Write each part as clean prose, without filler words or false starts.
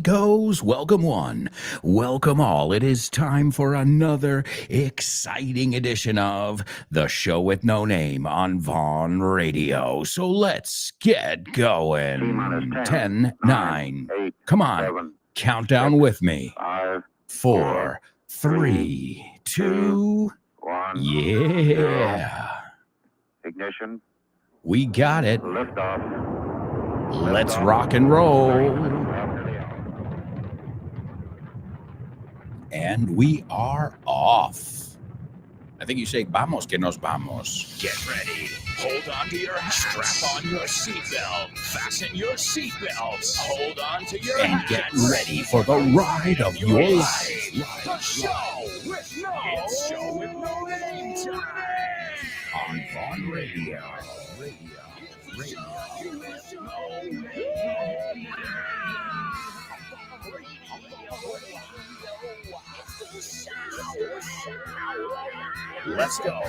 amigos. Welcome one, welcome all. It is time for another exciting edition of The Show with No Name on Vaughn Radio. So let's get going. 10, 9. Come on, countdown with me. 4, 3, 2, 1. yeah. Ignition. We got it. Liftoff. Let's rock and roll. And we are off. I think you say, vamos que nos vamos. Get ready. Hold on to your hats. Strap on your seatbelt. Fasten your seatbelts. Hold on to your And hats. get ready for the ride of your life. The show with it's show with no name time. On Vaughn Radio. Let's go.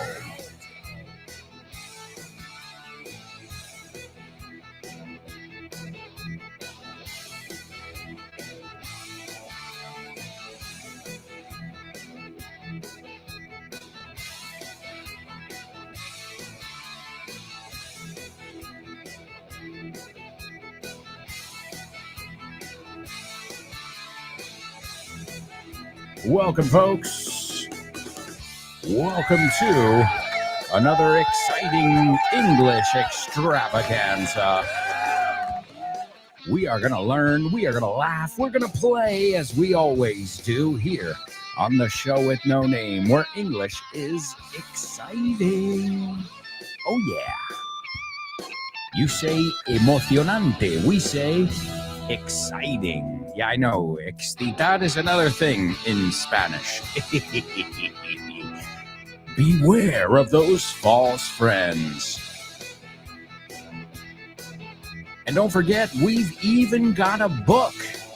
Welcome, folks. Welcome to another exciting English extravaganza. We are going to learn, we are going to laugh, we're going to play as we always do here on The Show with No Name, where English is exciting. Oh, yeah. You say emocionante, we say exciting. Yeah, I know. Excitar is another thing in Spanish. Beware of those false friends. And don't forget, we've even got a book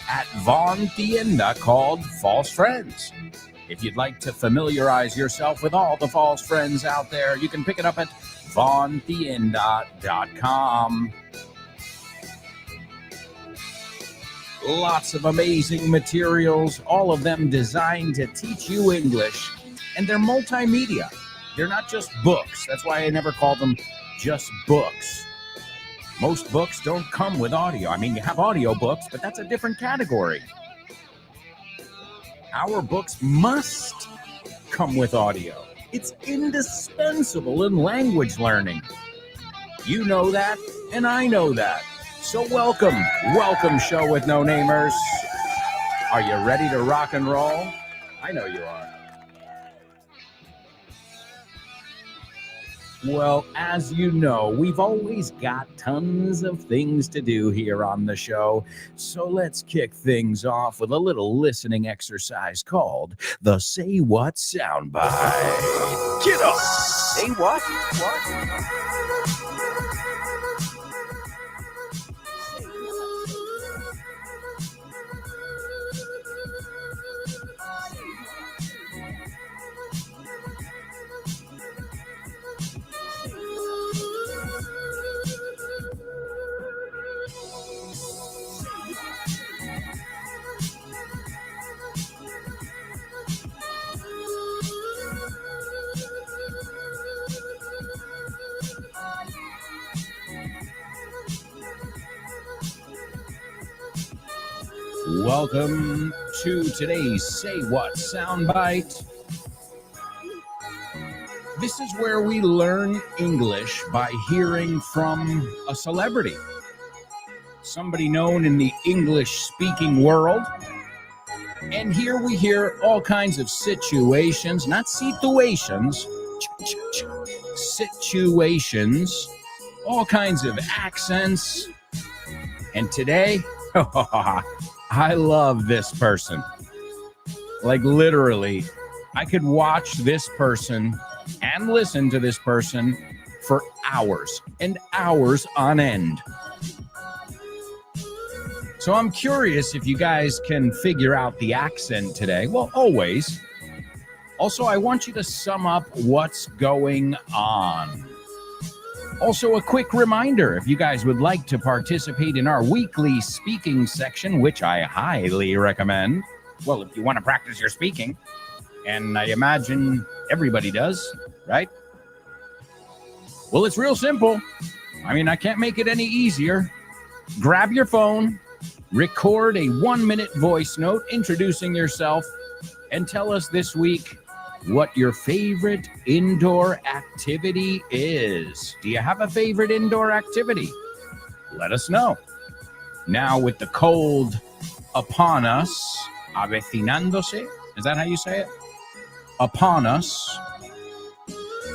at Vaughn Tienda called False Friends. If you'd like to familiarize yourself with all the false friends out there, you can pick it up at vaughntienda.com. Lots of amazing materials, all of them designed to teach you English. And they're multimedia. They're not just books. That's why I never call them just books. Most books don't come with audio. I mean, you have audio books, but that's a different category. Our books must come with audio. It's indispensable in language learning. You know that, and I know that. So welcome, Show with No Namers. Are you ready to rock and roll? I know you are. Well, as you know, we've always got tons of things to do here on the show. So let's kick things off with a little listening exercise called the Say What Soundbite. Get up! Say what? What? Welcome to today's Say What Soundbite. This is where we learn English by hearing from a celebrity, somebody known in the English-speaking world. And here we hear all kinds of situations, not situations, situations, all kinds of accents. And today, I love this person. Like literally, I could watch this person and listen to this person for hours and hours on end. So I'm curious if you guys can figure out the accent today. Well, always. Also, I want you to sum up what's going on. Also, a quick reminder, if you guys would like to participate in our weekly speaking section, which I highly recommend, well, if you want to practice your speaking, and I imagine everybody does, right? Well, it's real simple. I mean, I can't make it any easier. Grab your phone, record a 1-minute voice note introducing yourself, and tell us this week what your favorite indoor activity is. Do you have a favorite indoor activity? Let us know. Now, with the cold upon us, avecinándose, is that how you say it? Upon us,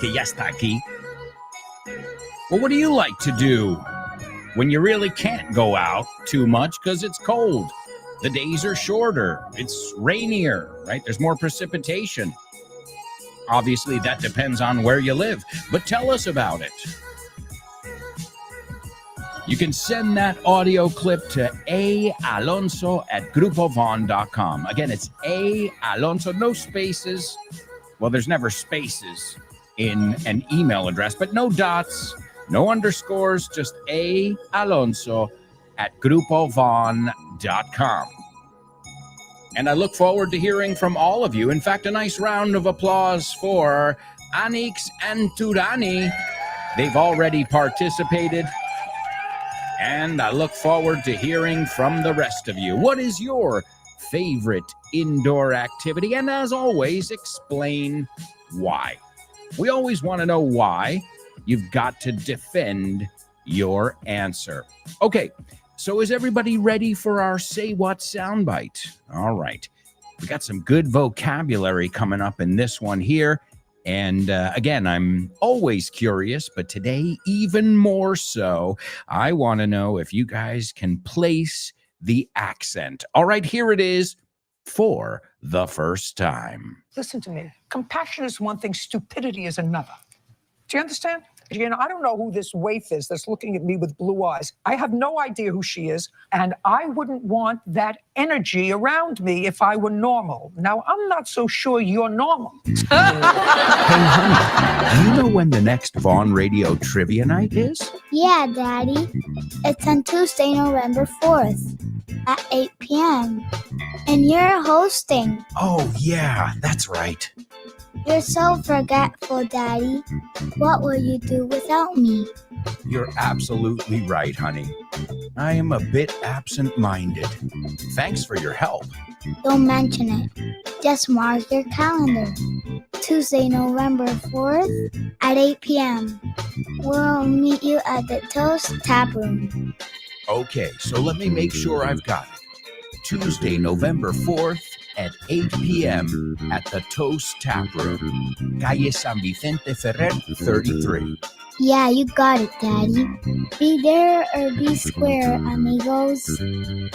que ya está aquí. Well, what do you like to do when you really can't go out too much because it's cold? The days are shorter. It's rainier, right? There's more precipitation. Obviously, that depends on where you live, but tell us about it. You can send that audio clip to aalonso@grupovon.com. Again, it's Alonso, no spaces. Well, there's never spaces in an email address, but no dots, no underscores, just Alonso@grupovon.com. And I look forward to hearing from all of you. In fact, a nice round of applause for Anix and Turani. They've already participated. And I look forward to hearing from the rest of you. What is your favorite indoor activity? And as always, explain why. We always want to know why. You've got to defend your answer. Okay. So is everybody ready for our Say What soundbite? All right. We got some good vocabulary coming up in this one here. And again, I'm always curious, but today even more so. I want to know if you guys can place the accent. All right, here it is for the first time. Listen to me. Compassion is one thing, stupidity is another. Do you understand? You know, I don't know who this waif is that's looking at me with blue eyes. I have no idea who she is, and I wouldn't want that energy around me if I were normal. Now, I'm not so sure you're normal. Hey, honey, do you know when the next Vaughn Radio Trivia Night is? Yeah, Daddy. It's on Tuesday, November 4th at 8 p.m. And you're hosting. Oh, yeah, that's right. You're so forgetful, Daddy. What will you do without me? You're absolutely right, honey. I am a bit absent-minded. Thanks for your help. Don't mention it. Just mark your calendar. Tuesday, November 4th at 8 p.m. We'll meet you at the Toast Tap Room. Okay, so let me make sure I've got it. Tuesday, November 4th at 8 p.m. at the Toast Tap Room, Calle San Vicente Ferrer, 33. Yeah, you got it, Daddy. Be there or be square, amigos.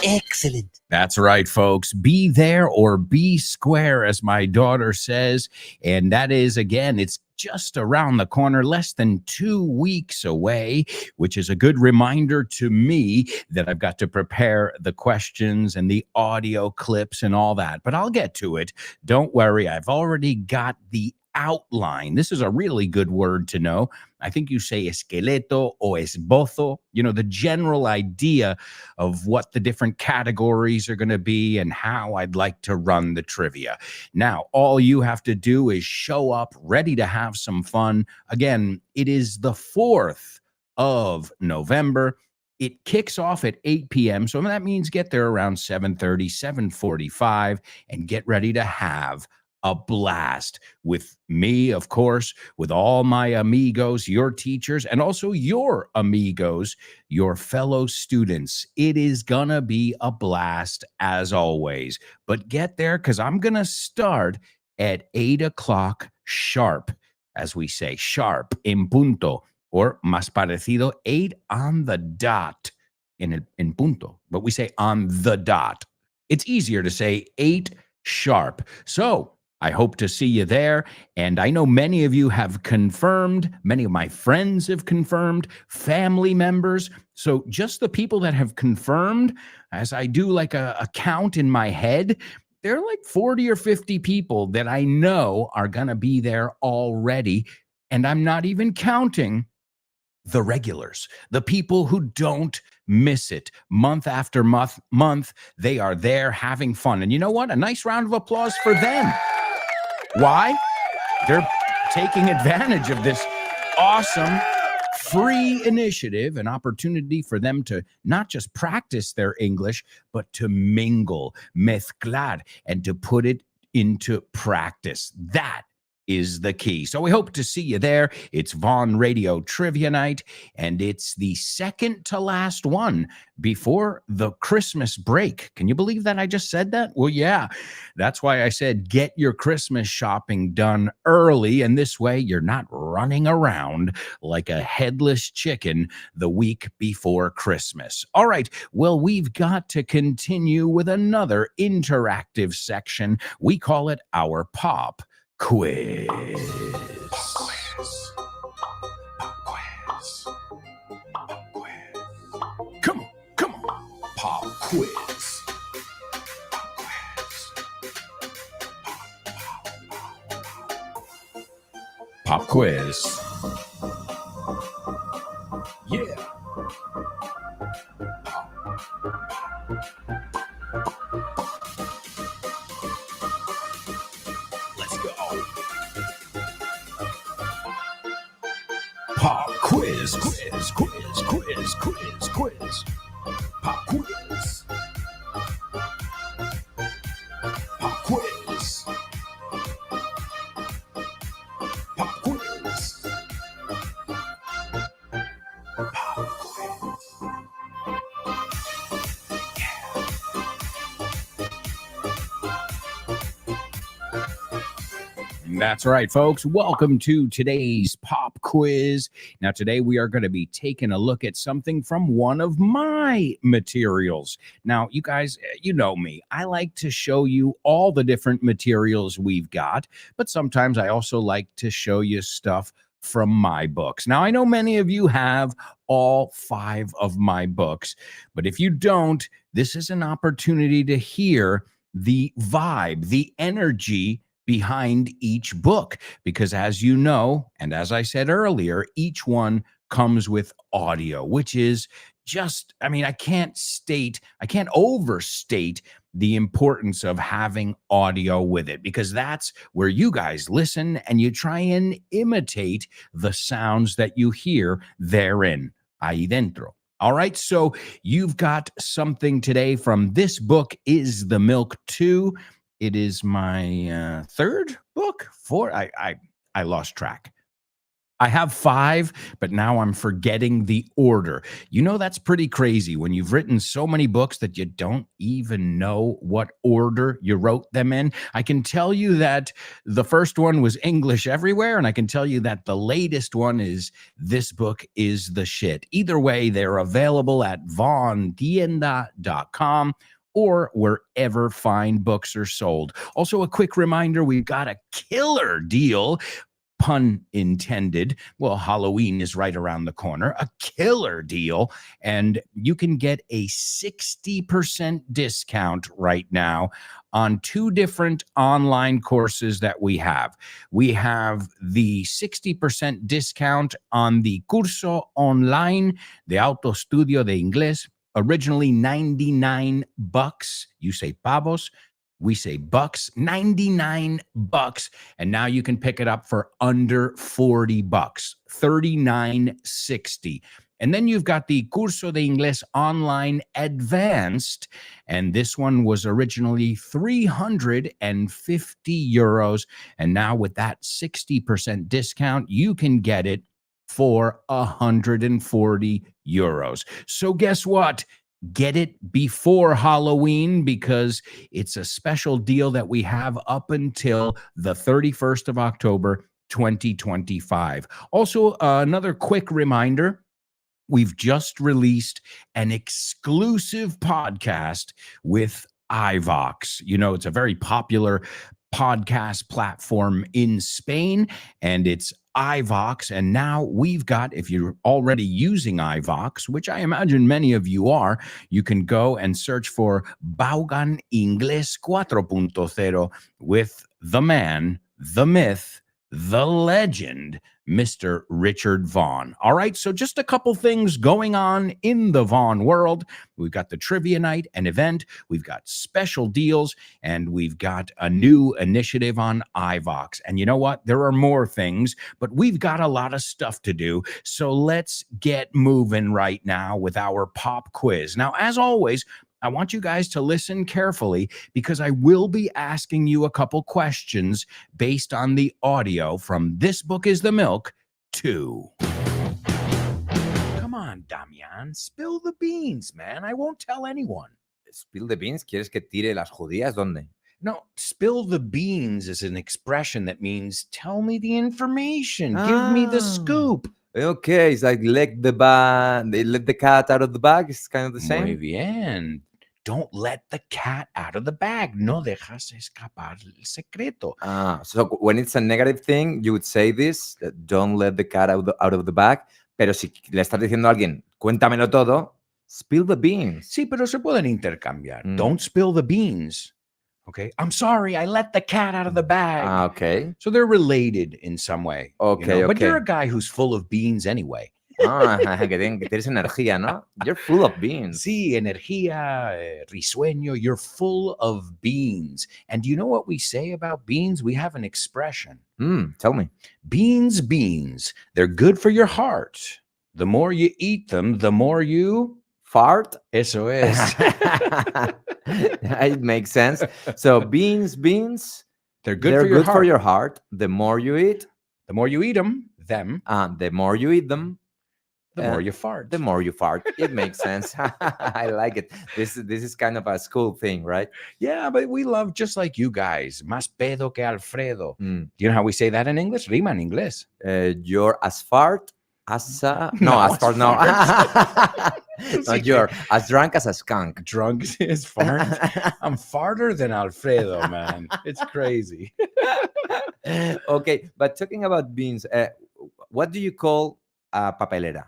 Excellent. That's right, folks. Be there or be square, as my daughter says. And that is, again, it's just around the corner, less than 2 weeks away, which is a good reminder to me that I've got to prepare the questions and the audio clips and all that. But I'll get to it. Don't worry. I've already got the outline. This is a really good word to know. I think you say esqueleto o esbozo, you know, the general idea of what the different categories are going to be and how I'd like to run the trivia. Now, all you have to do is show up ready to have some fun. Again, it is the 4th of November. It kicks off at 8 p.m. So that means get there around 7:30, 7:45 and get ready to have a blast with me, of course, with all my amigos, your teachers, and also your amigos, your fellow students. It is gonna be a blast as always. But get there because I'm gonna start at 8 o'clock sharp, as we say, sharp, en punto, or más parecido, 8 on the dot, en punto, but we say on the dot. It's easier to say 8 sharp. So I hope to see you there. And I know many of you have confirmed, many of my friends have confirmed, family members. So just the people that have confirmed, as I do like a count in my head, there are like 40 or 50 people that I know are going to be there already. And I'm not even counting the regulars, the people who don't miss it month after month. They are there having fun. And you know what? A nice round of applause for them. Why? They're taking advantage of this awesome free initiative, an opportunity for them to not just practice their English, but to mingle, mezclar, and to put it into practice. That is the key. So we hope to see you there. It's Vaughn Radio Trivia Night, and it's the second to last one before the Christmas break. Can you believe that I just said that? Well, yeah, that's why I said get your Christmas shopping done early, and this way you're not running around like a headless chicken the week before Christmas. All right, well, we've got to continue with another interactive section. We call it our Pop Quiz. Come on, Pop Quiz. Pop Quiz. Yeah. Let's go. Pop quiz. Pop quiz. Pop quiz. Pop quiz. That's right, folks. Welcome to today's Pop Quiz. Now, today we are going to be taking a look at something from one of my materials. Now, you guys, you know me. I like to show you all the different materials we've got, but sometimes I also like to show you stuff from my books. Now, I know many of you have all 5 of my books, but if you don't, this is an opportunity to hear the vibe, the energy behind each book, because as you know, and as I said earlier, each one comes with audio, which is just, I can't overstate the importance of having audio with it, because that's where you guys listen and you try and imitate the sounds that you hear therein, ahí dentro. All right, so you've got something today from this book, Is the Milk 2? It is my 3rd book. 4. I lost track. I have 5, but now I'm forgetting the order. You know, that's pretty crazy when you've written so many books that you don't even know what order you wrote them in. I can tell you that the first one was English Everywhere, and I can tell you that the latest one is This Book Is the Shit. Either way, they're available at vaughntienda.com or wherever fine books are sold. Also, a quick reminder, we've got a killer deal, pun intended. Well, Halloween is right around the corner, a killer deal, and you can get a 60% discount right now on 2 different online courses that we have. We have the 60% discount on the Curso Online de Auto Estudio de Inglés, originally $99. You say pavos, we say bucks, $99. And now you can pick it up for under $40, $39.60. And then you've got the Curso de Inglés Online Advanced, and this one was originally 350 euros. And now with that 60% discount, you can get it for 140 euros. So guess what? Get it before Halloween, because it's a special deal that we have up until the 31st of October, 2025. Also, another quick reminder, we've just released an exclusive podcast with iVox. You know, it's a very popular podcast platform in Spain, and it's iVox. And now we've got, if you're already using iVox, which I imagine many of you are, you can go and search for Vaughan Inglés 4.0 with the man, the myth, the legend, Mr. Richard Vaughn. All right, so just a couple things going on in the Vaughn world. We've got the trivia night, an event, we've got special deals, and we've got a new initiative on iVox. And you know what? There are more things, but we've got a lot of stuff to do. So let's get moving right now with our pop quiz. Now, as always, I want you guys to listen carefully because I will be asking you a couple questions based on the audio from This Book is the Milk 2. Come on, Damian, spill the beans, man. I won't tell anyone. Spill the beans, ¿quieres que tire las judías? ¿Dónde? No, spill the beans is an expression that means tell me the information. Give me the Ah. scoop. Okay, it's like let the cat out of the bag. It's kind of the Muy same. bien. Don't let the cat out of the bag. No dejas escapar el secreto. So when it's a negative thing, you would say this, that don't let the cat out of the bag. Pero si le estás diciendo a alguien, cuéntamelo todo, spill the beans. Sí, pero se pueden intercambiar. Mm. Don't spill the beans. Okay. I'm sorry, I let the cat out of the bag. Okay. So they're related in some way. Okay, But you're okay. a guy who's full of beans anyway. Que tienes energía, ¿no? You're full of beans. Sí, energía, risueño, you're full of beans. And do you know what we say about beans? We have an expression. Tell me. Beans, beans. They're good for your heart. The more you eat them, the more you... Fart? Eso es. It makes sense. So beans, They're good they're for your good heart. for your heart. The more you eat, The more you eat them, the more you eat them, the more you fart. the more you fart. It makes sense. I like it. This is kind of a school thing, right? Yeah, but we love, just like you guys, más pedo que Alfredo. Mm. Do you know how we say that in English? Rima en inglés. You're as fart as No, as as fart. No, Sí, you're as drunk as a skunk. Drunk is fart. I'm farter than Alfredo, man. It's crazy. Okay, but talking about beans, what do you call a papelera?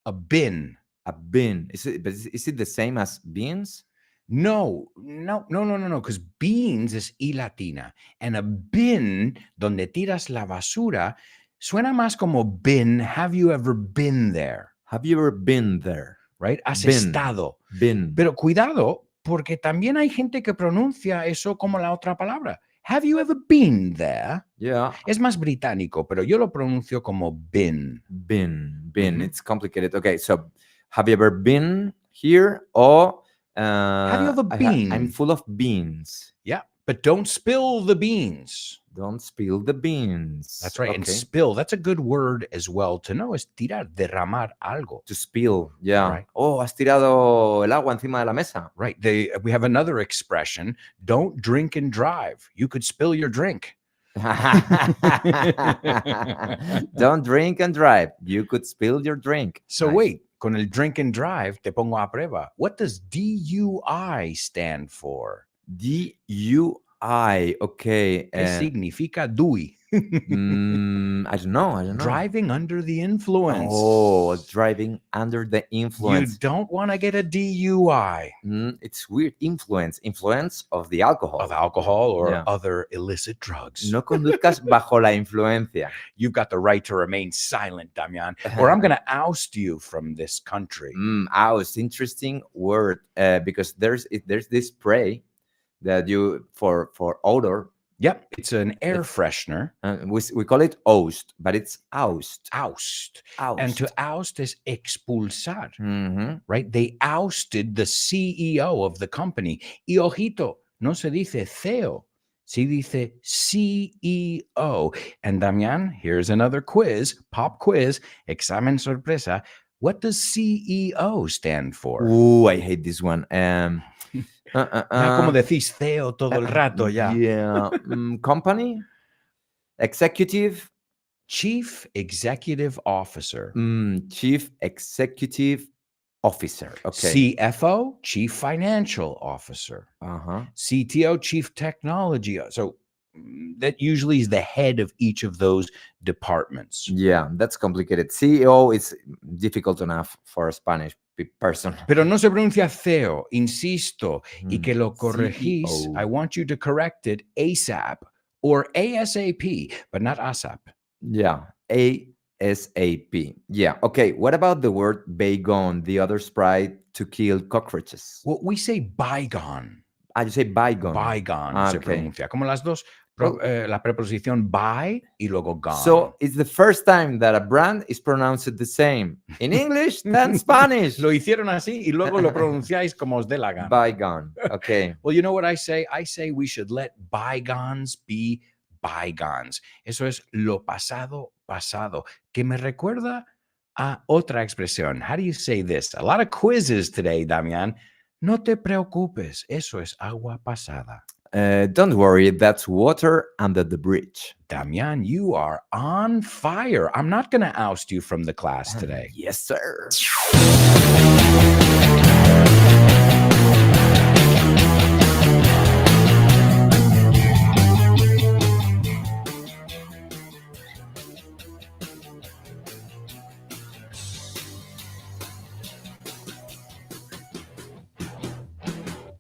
A bin. A bin. Is it the same as beans? No, because beans is y latina. And a bin, donde tiras la basura, suena más como bin. Have you ever been there? Have you ever been there? Right? Has Bin. estado. Bin. Pero cuidado, porque también hay gente que pronuncia eso como la otra palabra. Have you ever been there? Yeah. Es más británico, pero yo lo pronuncio como bin. Bin. Mhm. It's complicated. Okay, so have you ever been here? Or Have you ever been? I'm full of beans. Yeah, but don't spill the beans. Don't spill the beans. That's right. And Okay. spill, that's a good word as well to know, es tirar, derramar algo. To spill. Yeah. Right. Oh, has tirado el agua encima de la mesa. Right. We have another expression, don't drink and drive. You could spill your drink. Don't drink and drive. You could spill your drink. So Nice. wait, con el drink and drive, te pongo a prueba. What does DUI stand for? DUI. Okay. ¿Qué significa DUI? I don't know. Driving under the influence. Oh, driving under the You influence. don't want to get a DUI It's weird. Influence of the alcohol. of alcohol or Yeah. other illicit drugs. No conduzcas bajo la influencia. You've got the right to remain silent, Damian, or I'm going to oust you from this country. It's interesting word because there's this spray that you for odor. Yep, it's an air freshener. We call it oust, but it's oust. Oust. Oust. And to oust is expulsar, Mhm. right? They ousted the CEO of the company. Y ojito, no se dice CEO, se dice CEO. And Damian, here's another quiz, pop quiz, examen sorpresa. What does CEO stand for? Ooh, I hate this one. Ya como decís CEO todo el rato, ya. Yeah. Company? Executive? Chief Executive Officer. Chief Executive Officer. Okay. CFO, Chief Financial Officer. Uh-huh. CTO, Chief Technology. So that usually is the head of each of those departments. Yeah, that's complicated. CEO is difficult enough for a Spanish person. Pero no se pronuncia CEO, insisto, y que lo corregís. CEO. I want you to correct it ASAP or ASAP, but not ASAP. Yeah, ASAP. Yeah, okay. What about the word bygone, the other sprite to kill cockroaches? Well, we say bygone. You say bygone. Bygone se Okay. pronuncia. Como las dos, Well- la preposición by y luego gone. So it's the first time that a brand is pronounced the same in English than Spanish. Lo hicieron así y luego lo pronunciáis como os dé la gana. Bygone. Okay. Well, you know what I say? I say we should let bygones be bygones. Eso es lo pasado, pasado. Que me recuerda a otra expresión. How do you say this? A lot of quizzes today, Damian. No te preocupes. Eso es agua pasada. Don't worry, that's water under the bridge. Damian, you are on fire. I'm not going to oust you from the class today. Yes, sir.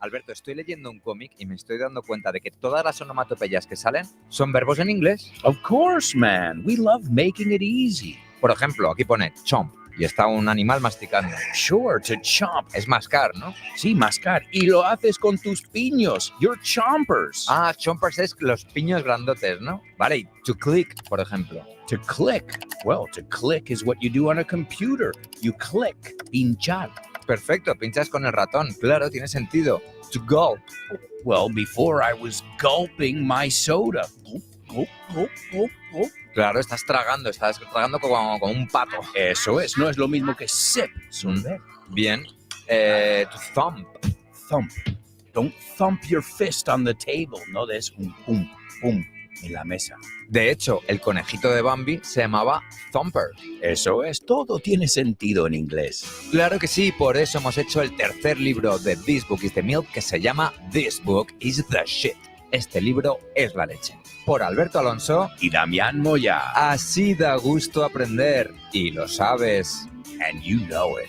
Alberto, estoy leyendo un cómic y me estoy dando cuenta de que todas las onomatopeyas que salen son verbos en inglés. Of course, man. We love making it easy. Por ejemplo, aquí pone chomp y está un animal masticando. Sure, to chomp. Es mascar, ¿no? Sí, mascar. Y lo haces con tus piños. You're chompers. Chompers es los piños grandotes, ¿no? Vale, y to click, por ejemplo. To click. Well, to click is what you do on a computer. You click. Pinchar. Perfecto, pinchas con el ratón. Claro, tiene sentido. To gulp. Well, before I was gulping my soda. Gulp, gulp, gulp, gulp, gulp. Claro, estás tragando como un pato. Eso es. No es lo mismo que sip. Sorber. Bien. To thump. Thump. Don't thump your fist on the table. No des un pum, pum en la mesa. De hecho, el conejito de Bambi se llamaba Thumper. Eso es. Todo tiene sentido en inglés. Claro que sí, por eso hemos hecho el tercer libro de This Book is the Milk, que se llama This Book is the Shit. Este libro es la leche. Por Alberto Alonso y Damián Moya. Así da gusto aprender. Y lo sabes. And you know it.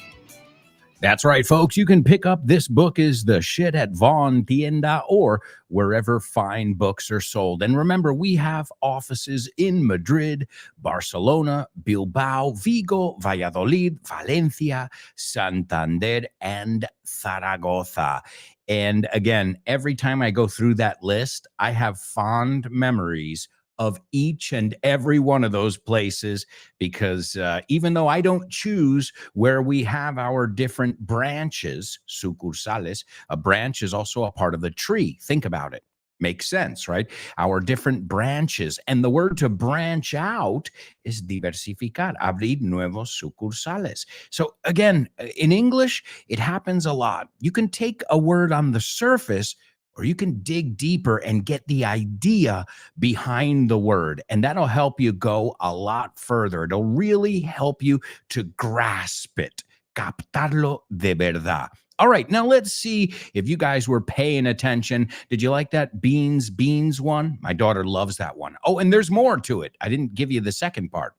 That's right, folks. You can pick up This Book is the Shit at Von Tienda or wherever fine books are sold. And remember, we have offices in Madrid, Barcelona, Bilbao, Vigo, Valladolid, Valencia, Santander, and Zaragoza. And again, every time I go through that list, I have fond memories of each and every one of those places because even though I don't choose where we have our different branches, sucursales, a branch is also a part of the tree. Think about it. Makes sense, right? Our different branches. And the word to branch out is diversificar, abrir nuevos sucursales. So again, in English, it happens a lot. You can take a word on the surface, or you can dig deeper and get the idea behind the word. And that'll help you go a lot further. It'll really help you to grasp it, captarlo de verdad. All right, now let's see if you guys were paying attention. Did you like that beans one? My daughter loves that one. Oh, and there's more to it. I didn't give you the second part.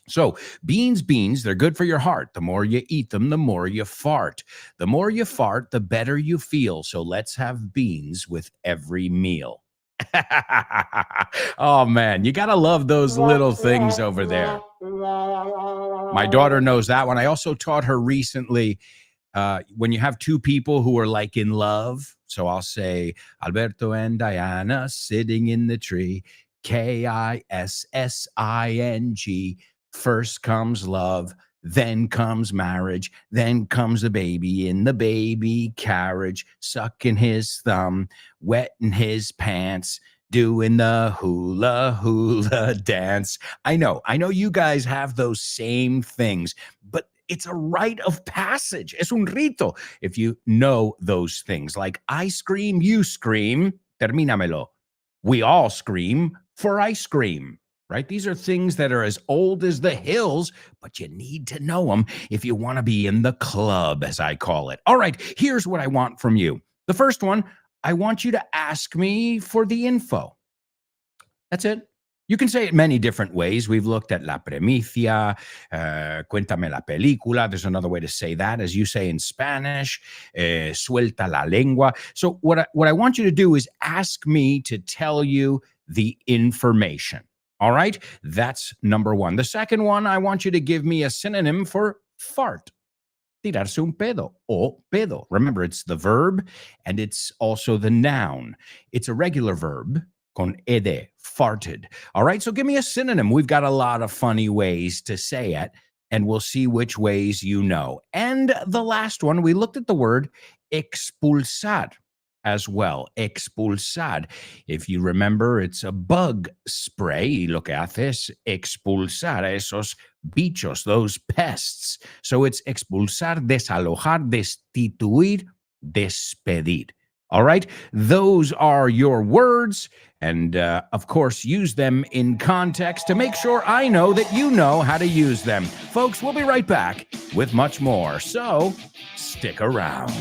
So beans, they're good for your heart. The more you eat them, the more you fart. The more you fart, the better you feel. So let's have beans with every meal. Oh, man, you got to love those little things over there. My daughter knows that one. I also taught her recently when you have two people who are like in love. So I'll say, Alberto and Diana sitting in the tree, Kissing. First comes love, then comes marriage, then comes the baby in the baby carriage, sucking his thumb, wetting his pants, doing the hula hula dance. I know you guys have those same things, but it's a rite of passage. Es un rito. If you know those things, like I scream, you scream, termínamelo. We all scream for ice cream. Right? These are things that are as old as the hills, but you need to know them if you want to be in the club, as I call it. All right, here's what I want from you. The first one, I want you to ask me for the info. That's it. You can say it many different ways. We've looked at la primicia, cuéntame la película. There's another way to say that, as you say in Spanish, suelta la lengua. So what I want you to do is ask me to tell you the information. All right, that's number one. The second one, I want you to give me a synonym for fart. Tirarse un pedo o pedo. Remember, it's the verb and it's also the noun. It's a regular verb con ed, farted. All right, so give me a synonym. We've got a lot of funny ways to say it, and we'll see which ways you know. And the last one, we looked at the word expulsar as well. Expulsar. If you remember, it's a bug spray. Y lo que hace es expulsar a esos bichos, those pests. So it's expulsar, desalojar, destituir, despedir. All right, those are your words. And of course, use them in context to make sure I know that you know how to use them. Folks, we'll be right back with much more. So stick around.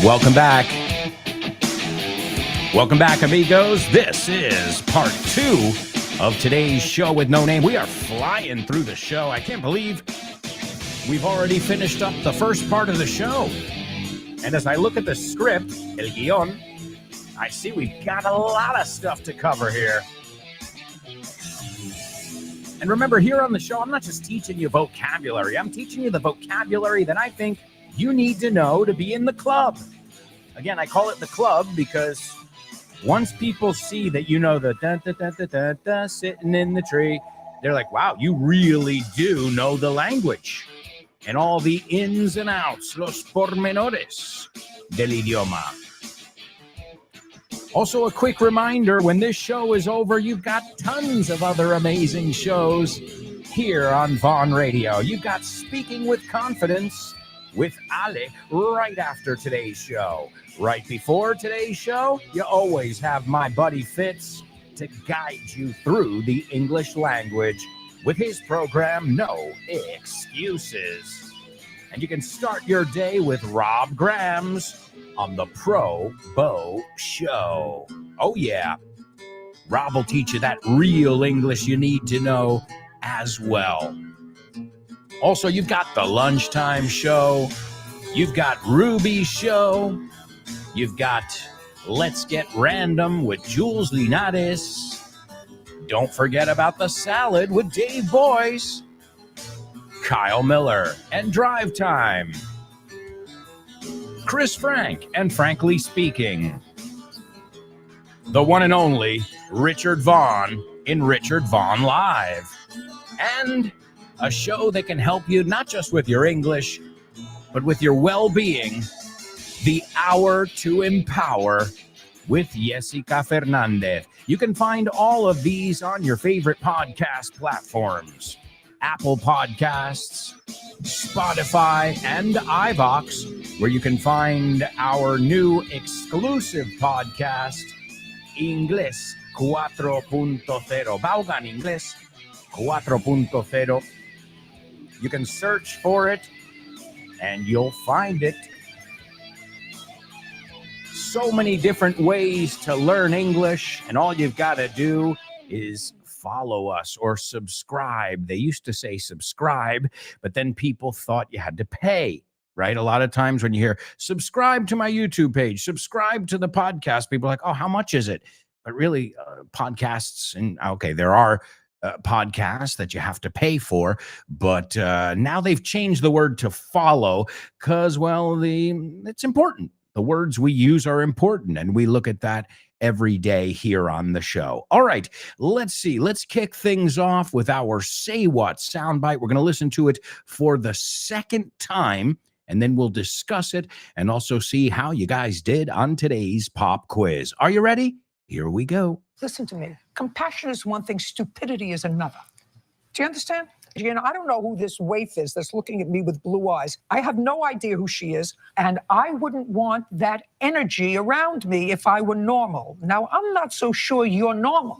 Welcome back. Welcome back, amigos. This is part 2 of today's show with no name. We are flying through the show. I can't believe we've already finished up the first part of the show. And as I look at the script, el guión, I see we've got a lot of stuff to cover here. And remember, here on the show, I'm not just teaching you vocabulary. I'm teaching you the vocabulary that I think you need to know to be in the club. Again, I call it the club because once people see that you know the da da da da da da sitting in the tree, they're like, wow, you really do know the language and all the ins and outs, los pormenores del idioma. Also, a quick reminder, when this show is over, you've got tons of other amazing shows here on Vaughn Radio. You've got Speaking with Confidence with Ale right after today's show. Right before today's show, you always have my buddy Fitz to guide you through the English language with his program, No Excuses. And you can start your day with Rob Grams on the Pro Bow Show. Oh, yeah. Rob will teach you that real English you need to know as well. Also, you've got the Lunchtime Show. You've got Ruby's Show. You've got Let's Get Random with Jules Linares. Don't forget about The Salad with Dave Boyce. Kyle Miller and Drive Time. Chris Frank and Frankly Speaking. The one and only Richard Vaughn in Richard Vaughn Live. And a show that can help you not just with your English, but with your well-being, The Hour to Empower with Jessica Fernandez. You can find all of these on your favorite podcast platforms. Apple Podcasts, Spotify, and iVox, where you can find our new exclusive podcast, Inglés 4.0. Vaughan Inglés 4.0. You can search for it, and you'll find it. So many different ways to learn English, and all you've got to do is follow us or subscribe. They used to say subscribe, but then people thought you had to pay, right? A lot of times when you hear subscribe to my YouTube page, subscribe to the podcast, people are like, oh, how much is it? But really, podcasts, and okay, there are podcasts that you have to pay for, but now they've changed the word to follow because, well, it's important. The words we use are important, and we look at that every day here on the show. All right, let's see. Let's kick things off with our Say What soundbite. We're going to listen to it for the second time, and then we'll discuss it and also see how you guys did on today's pop quiz. Are you ready? Here we go. Listen to me. Compassion is one thing, stupidity is another. Do you understand? I don't know who this waif is that's looking at me with blue eyes. I have no idea who she is, and I wouldn't want that energy around me if I were normal. Now, I'm not so sure you're normal.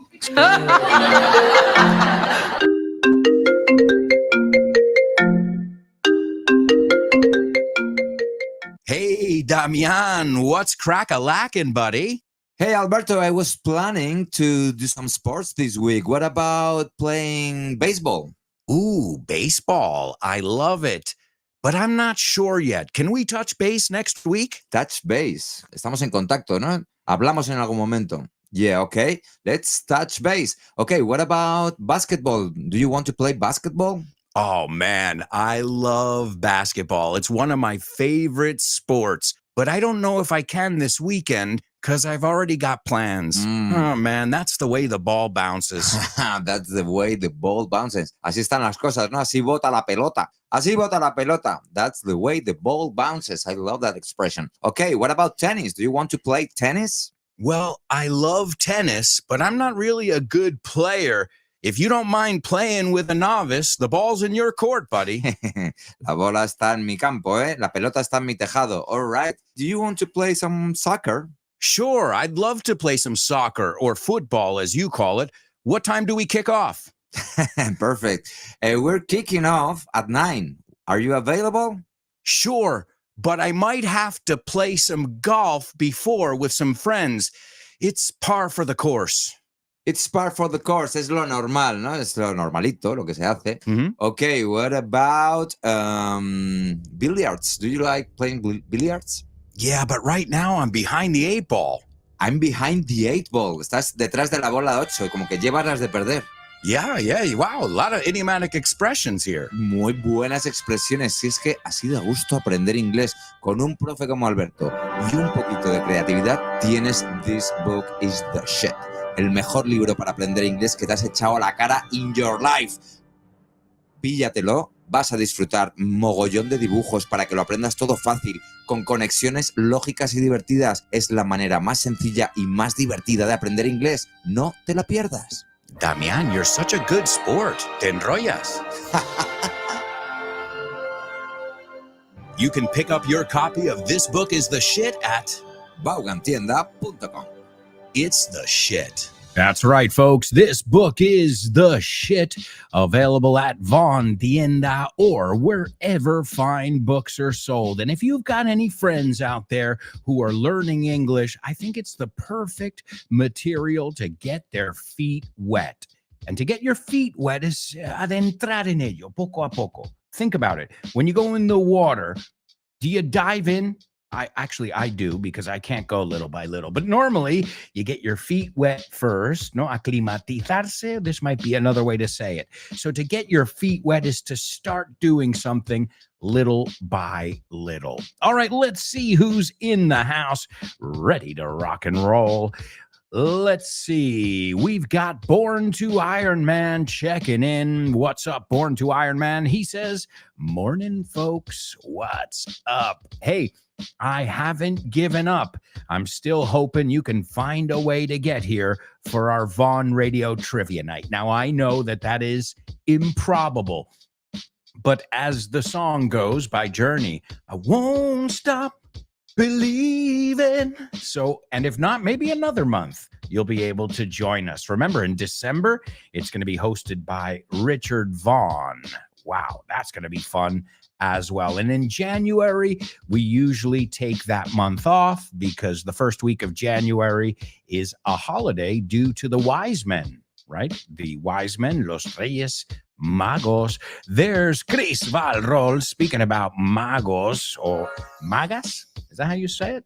Hey, Damian, what's crack-a-lackin', buddy? Hey, Alberto, I was planning to do some sports this week. What about playing baseball? Ooh, baseball. I love it. But I'm not sure yet. Can we touch base next week? Touch base. Estamos en contacto, ¿no? Hablamos en algún momento. Yeah, okay. Let's touch base. Okay, what about basketball? Do you want to play basketball? Oh, man, I love basketball. It's one of my favorite sports. But I don't know if I can this weekend because I've already got plans. Oh, man, that's the way the ball bounces. That's the way the ball bounces. Así están las cosas, ¿no? Así bota la pelota. Así bota la pelota. That's the way the ball bounces. I love that expression. Okay, what about tennis? Do you want to play tennis? Well, I love tennis, but I'm not really a good player. If you don't mind playing with a novice, the ball's in your court, buddy. La bola está en mi campo, ¿eh? La pelota está en mi tejado. All right. Do you want to play some soccer? Sure, I'd love to play some soccer or football, as you call it. What time do we kick off? Perfect. We're kicking off at 9. Are you available? Sure, but I might have to play some golf before with some friends. It's par for the course. It's par for the course. Es lo normal, ¿no? Es lo normalito, lo que se hace. Mhm. Okay, what about billiards? Do you like playing billiards? Yeah, but right now I'm behind the 8 ball. I'm behind the 8 ball. Estás detrás de la bola 8 y como que llevas las de perder. Yeah, wow, a lot of idiomatic expressions here. Muy buenas expresiones. Si es que así da gusto aprender inglés con un profe como Alberto y un poquito de creatividad, tienes This Book is the Shit. El mejor libro para aprender inglés que te has echado a la cara in your life. Píllatelo, vas a disfrutar mogollón de dibujos para que lo aprendas todo fácil, con conexiones lógicas y divertidas. Es la manera más sencilla y más divertida de aprender inglés. No te la pierdas. Damian, you're such a good sport. Te enrollas. You can pick up your copy of This Book is the Shit at Vaughantienda.com. It's the shit. That's right, folks. This book is the shit. Available at Von Tienda or wherever fine books are sold. And if you've got any friends out there who are learning English, I think it's the perfect material to get their feet wet. And to get your feet wet is adentrar en ello, poco a poco. Think about it. When you go in the water, do you dive in? I do because I can't go little by little. But normally you get your feet wet first, no? Aclimatizarse. This might be another way to say it. So to get your feet wet is to start doing something little by little. All right, let's see who's in the house ready to rock and roll. Let's see. We've got Born to Iron Man checking in. What's up, Born to Iron Man? He says, morning, folks. What's up? Hey, I haven't given up. I'm still hoping you can find a way to get here for our Vaughn Radio Trivia Night. Now, I know that is improbable, but as the song goes by Journey, I won't stop believing. So, and if not, maybe another month, you'll be able to join us. Remember, in December, it's going to be hosted by Richard Vaughn. Wow, that's going to be fun as well. And in January, we usually take that month off because the first week of January is a holiday due to the wise men, right? The wise men, los Reyes Magos. There's Chris Valrol speaking about magos or magas. Is that how you say it?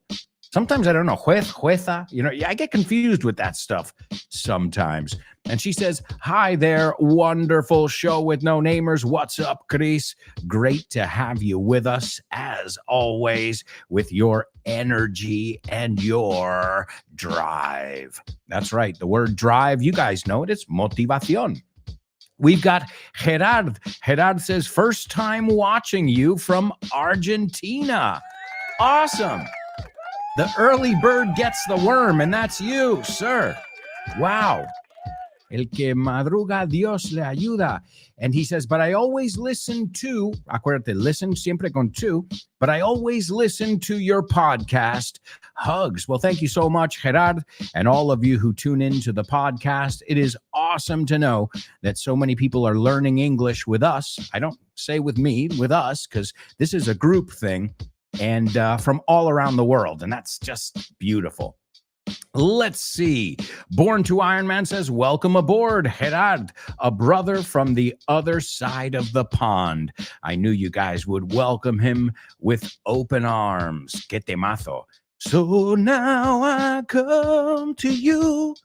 Sometimes I don't know. Jueza. I get confused with that stuff sometimes. And she says, hi there, wonderful show with no namers. What's up, Chris? Great to have you with us, as always, with your energy and your drive. That's right. The word drive, you guys know it. It's motivación. We've got Gerard. Gerard says, first time watching you from Argentina. Awesome. The early bird gets the worm, and that's you, sir. Wow. El que madruga, Dios le ayuda. And he says, but I always listen to, acuérdate, listen siempre con tu, but I always listen to your podcast. Hugs. Well, thank you so much, Gerard, and all of you who tune into the podcast. It is awesome to know that so many people are learning English with us. I don't say with me, with us, because this is a group thing, and from all around the world, and that's just beautiful. Let's see. Born to Iron Man says, welcome aboard, Gerard, a brother from the other side of the pond. I knew you guys would welcome him with open arms. Que temazo. So now I come to you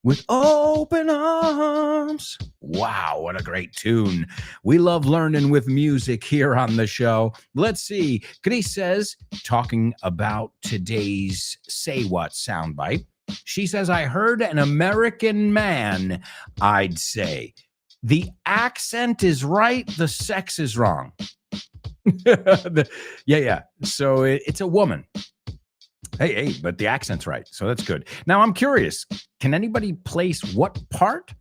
with open arms. Wow, what a great tune. We love learning with music here on the show. Let's see. Chris says, talking about today's Say What soundbite, she says, I heard an American man, I'd say. The accent is right, the sex is wrong. Yeah. So it's a woman. Hey, but the accent's right. So that's good. Now, I'm curious. Can anybody place what part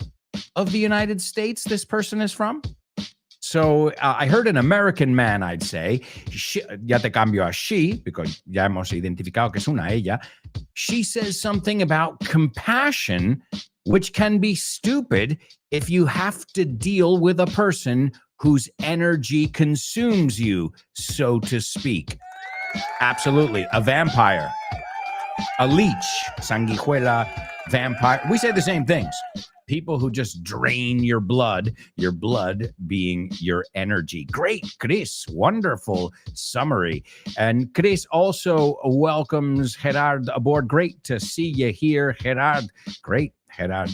of the United States this person is from? So I heard an American man, I'd say. Ya te cambio a she, because ya hemos identificado que es una ella. She says something about compassion, which can be stupid if you have to deal with a person whose energy consumes you, so to speak. Absolutely. A vampire. A leech. Sanguijuela. Vampire. We say the same things. People who just drain your blood being your energy. Great, Chris. Wonderful summary. And Chris also welcomes Gerard aboard. Great to see you here, Gerard. Great, Gerard.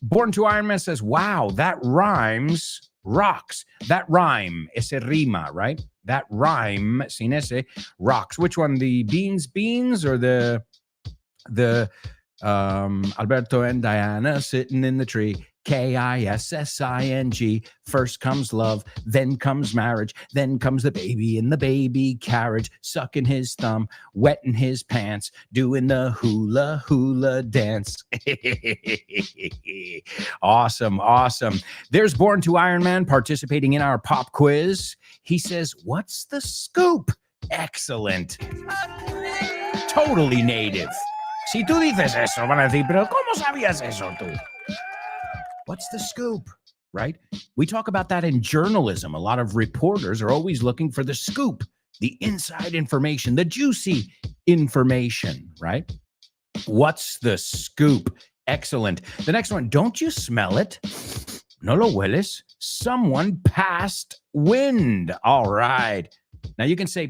Born to Iron Man says, wow, that rhymes, rocks. That rhyme, ese rima, right? That rhyme, sin ese, rocks. Which one? The beans or the Alberto and Diana sitting in the tree. Kissing. First comes love, then comes marriage, then comes the baby in the baby carriage, sucking his thumb, wetting his pants, doing the hula hula dance. Awesome. There's Born to Iron Man participating in our pop quiz. He says, what's the scoop? Excellent. Totally native. Si tú dices eso, van a decir, pero ¿cómo sabías eso tú? What's the scoop, right? We talk about that in journalism. A lot of reporters are always looking for the scoop, the inside information, the juicy information, right? What's the scoop? Excellent. The next one, don't you smell it? No lo hueles? Someone passed wind. All right. Now you can say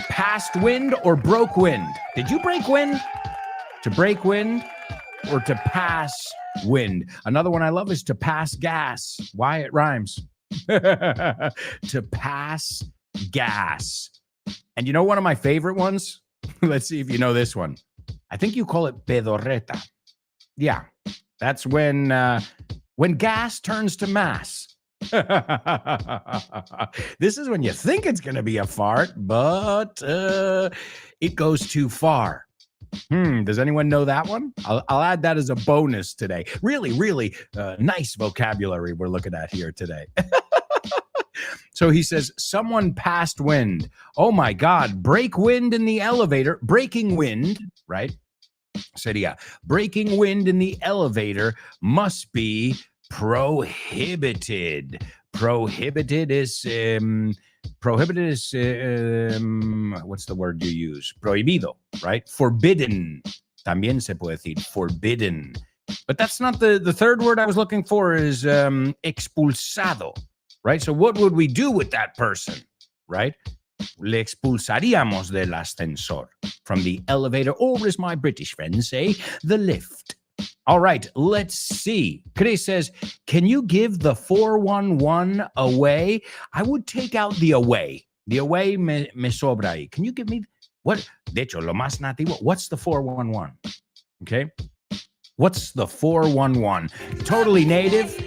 passed wind or broke wind. Did you break wind? To break wind or to pass wind. Another one I love is to pass gas. Why? It rhymes. To pass gas. And you know one of my favorite ones? Let's see if you know this one. I think you call it pedorreta. Yeah, that's when gas turns to mass. This is when you think it's going to be a fart, but it goes too far. Does anyone know that one? I'll add that as a bonus today. Really nice vocabulary we're looking at here today. So he says, someone passed wind. Oh my God, break wind in the elevator. Breaking wind, right? Sería, breaking wind in the elevator must be prohibited. Prohibited is what's the word you use? Prohibido, right? Forbidden. También se puede decir forbidden. But that's not the third word I was looking for is expulsado, right? So what would we do with that person, right? Le expulsaríamos del ascensor, from the elevator, or as my British friends say, the lift. All right, let's see. Chris says, can you give the 411 away? I would take out the away. The away me sobra ahí. Can you give me, what? De hecho, lo más nativo, what's the 411? Okay. What's the 411? Totally native.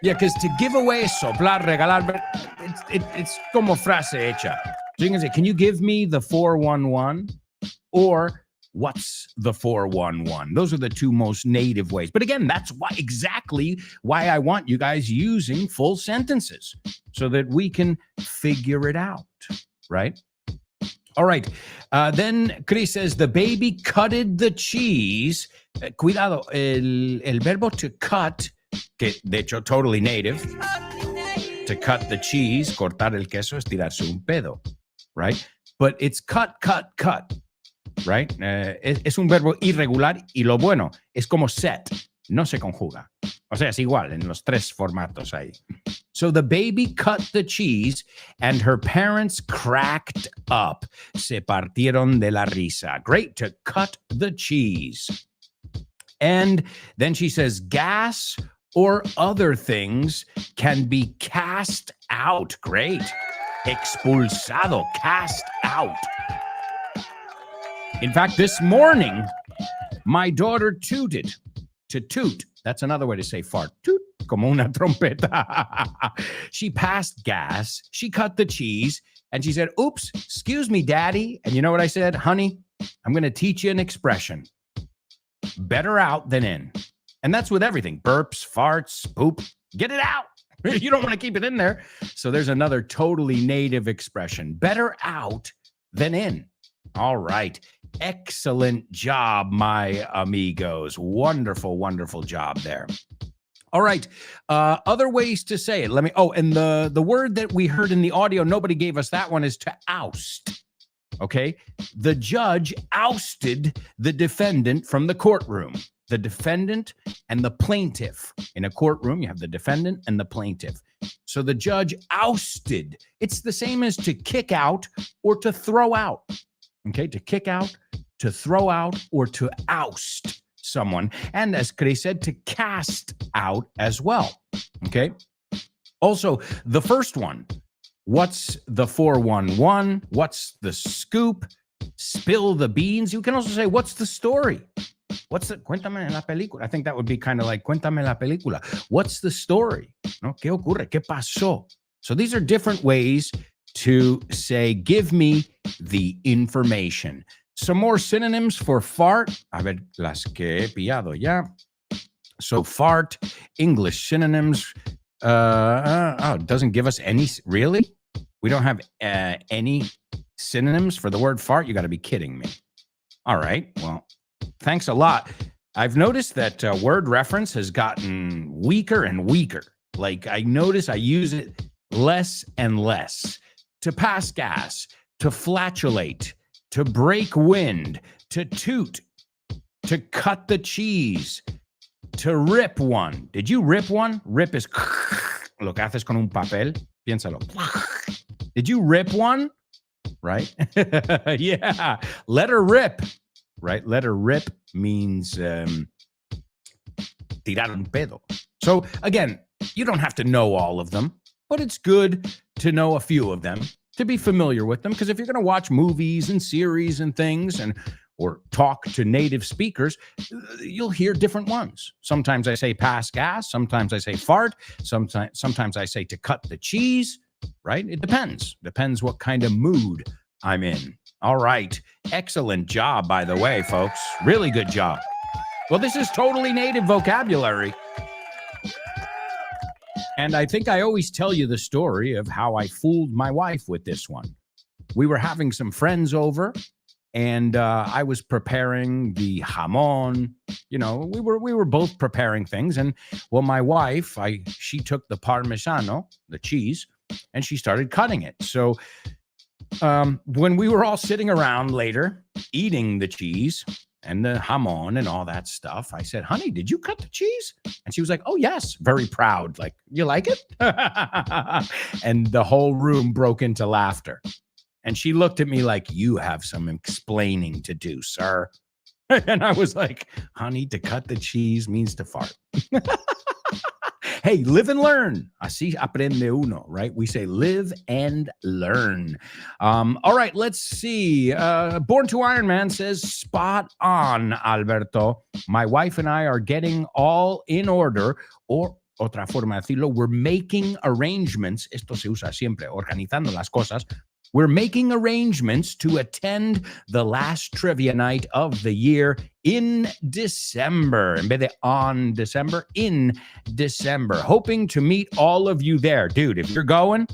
Yeah, because to give away, soplar, regalar, it's como frase hecha. So you can say, can you give me the 411? Or what's the 411? Those are the two most native ways. But again, that's exactly why I want you guys using full sentences so that we can figure it out, right? All right. Then Chris says, the baby cutted the cheese. Cuidado, el verbo to cut, que de hecho totally native, to cut the cheese, cortar el queso, es tirarse un pedo, right? But it's cut, right? Es un verbo irregular y lo bueno es como set, no se conjuga. O sea, es igual en los tres formatos ahí. So the baby cut the cheese and her parents cracked up. Se partieron de la risa. Great, to cut the cheese. And then she says, gas or other things can be cast out. Great. Expulsado, cast out. In fact, this morning, my daughter tooted. To toot, that's another way to say fart. Toot, como una trompeta. She passed gas, she cut the cheese, and she said, oops, excuse me, daddy. And you know what I said? Honey, I'm going to teach you an expression. Better out than in. And that's with everything. Burps, farts, poop. Get it out. You don't want to keep it in there. So there's another totally native expression. Better out than in. All right. Excellent job, my amigos. Wonderful, wonderful job there. All right. Other ways to say it. And the word that we heard in the audio, nobody gave us that one, is to oust. Okay. The judge ousted the defendant from the courtroom. The defendant and the plaintiff. In a courtroom, you have the defendant and the plaintiff. So the judge ousted. It's the same as to kick out or to throw out. Okay, to kick out, to throw out, or to oust someone. And as Chris said, to cast out as well. Okay. Also, the first one, what's the 411? What's the scoop? Spill the beans. You can also say, what's the story? Cuéntame la película. I think that would be kind of like, cuéntame la película. What's the story? ¿No? ¿Qué ocurre? ¿Qué pasó? So these are different ways to say, give me the information. Some more synonyms for fart. A ver, las que he pillado ya. So fart, English synonyms. It doesn't give us any. Really? We don't have any synonyms for the word fart? You got to be kidding me. All right. Well, thanks a lot. I've noticed that word reference has gotten weaker and weaker. Like I notice I use it less and less. To pass gas, to flatulate, to break wind, to toot, to cut the cheese, to rip one. Did you rip one? Rip is lo que haces con un papel. Piénsalo. Did you rip one? Right? Yeah. Let her rip. Right? Let her rip means tirar un pedo. So again, you don't have to know all of them, but it's good to know a few of them, to be familiar with them, because if you're going to watch movies and series and things or talk to native speakers, you'll hear different ones. Sometimes I say pass gas, sometimes I say fart, sometimes I say to cut the cheese, right? It depends what kind of mood I'm in. All right. Excellent job, by the way, folks. Really good job. Well, this is totally native vocabulary. And I think I always tell you the story of how I fooled my wife with this one. We were having some friends over, and I was preparing the jamón. You know, we were both preparing things. And well, my wife, she took the parmesano, the cheese, and she started cutting it. So when we were all sitting around later eating the cheese and the jamón and all that stuff, I said, honey, did you cut the cheese? And she was like, oh, yes. Very proud. Like, you like it? And the whole room broke into laughter. And she looked at me like, you have some explaining to do, sir. And I was like, honey, to cut the cheese means to fart. Hey, live and learn. Así aprende uno, right? We say live and learn. All right, let's see. Born to Iron Man says, spot on, Alberto. My wife and I are getting all in order, or otra forma de decirlo, we're making arrangements. Esto se usa siempre, organizando las cosas We're making arrangements to attend the last trivia night of the year in December. En vez de on December, in December. Hoping to meet all of you there. Dude, if you're going,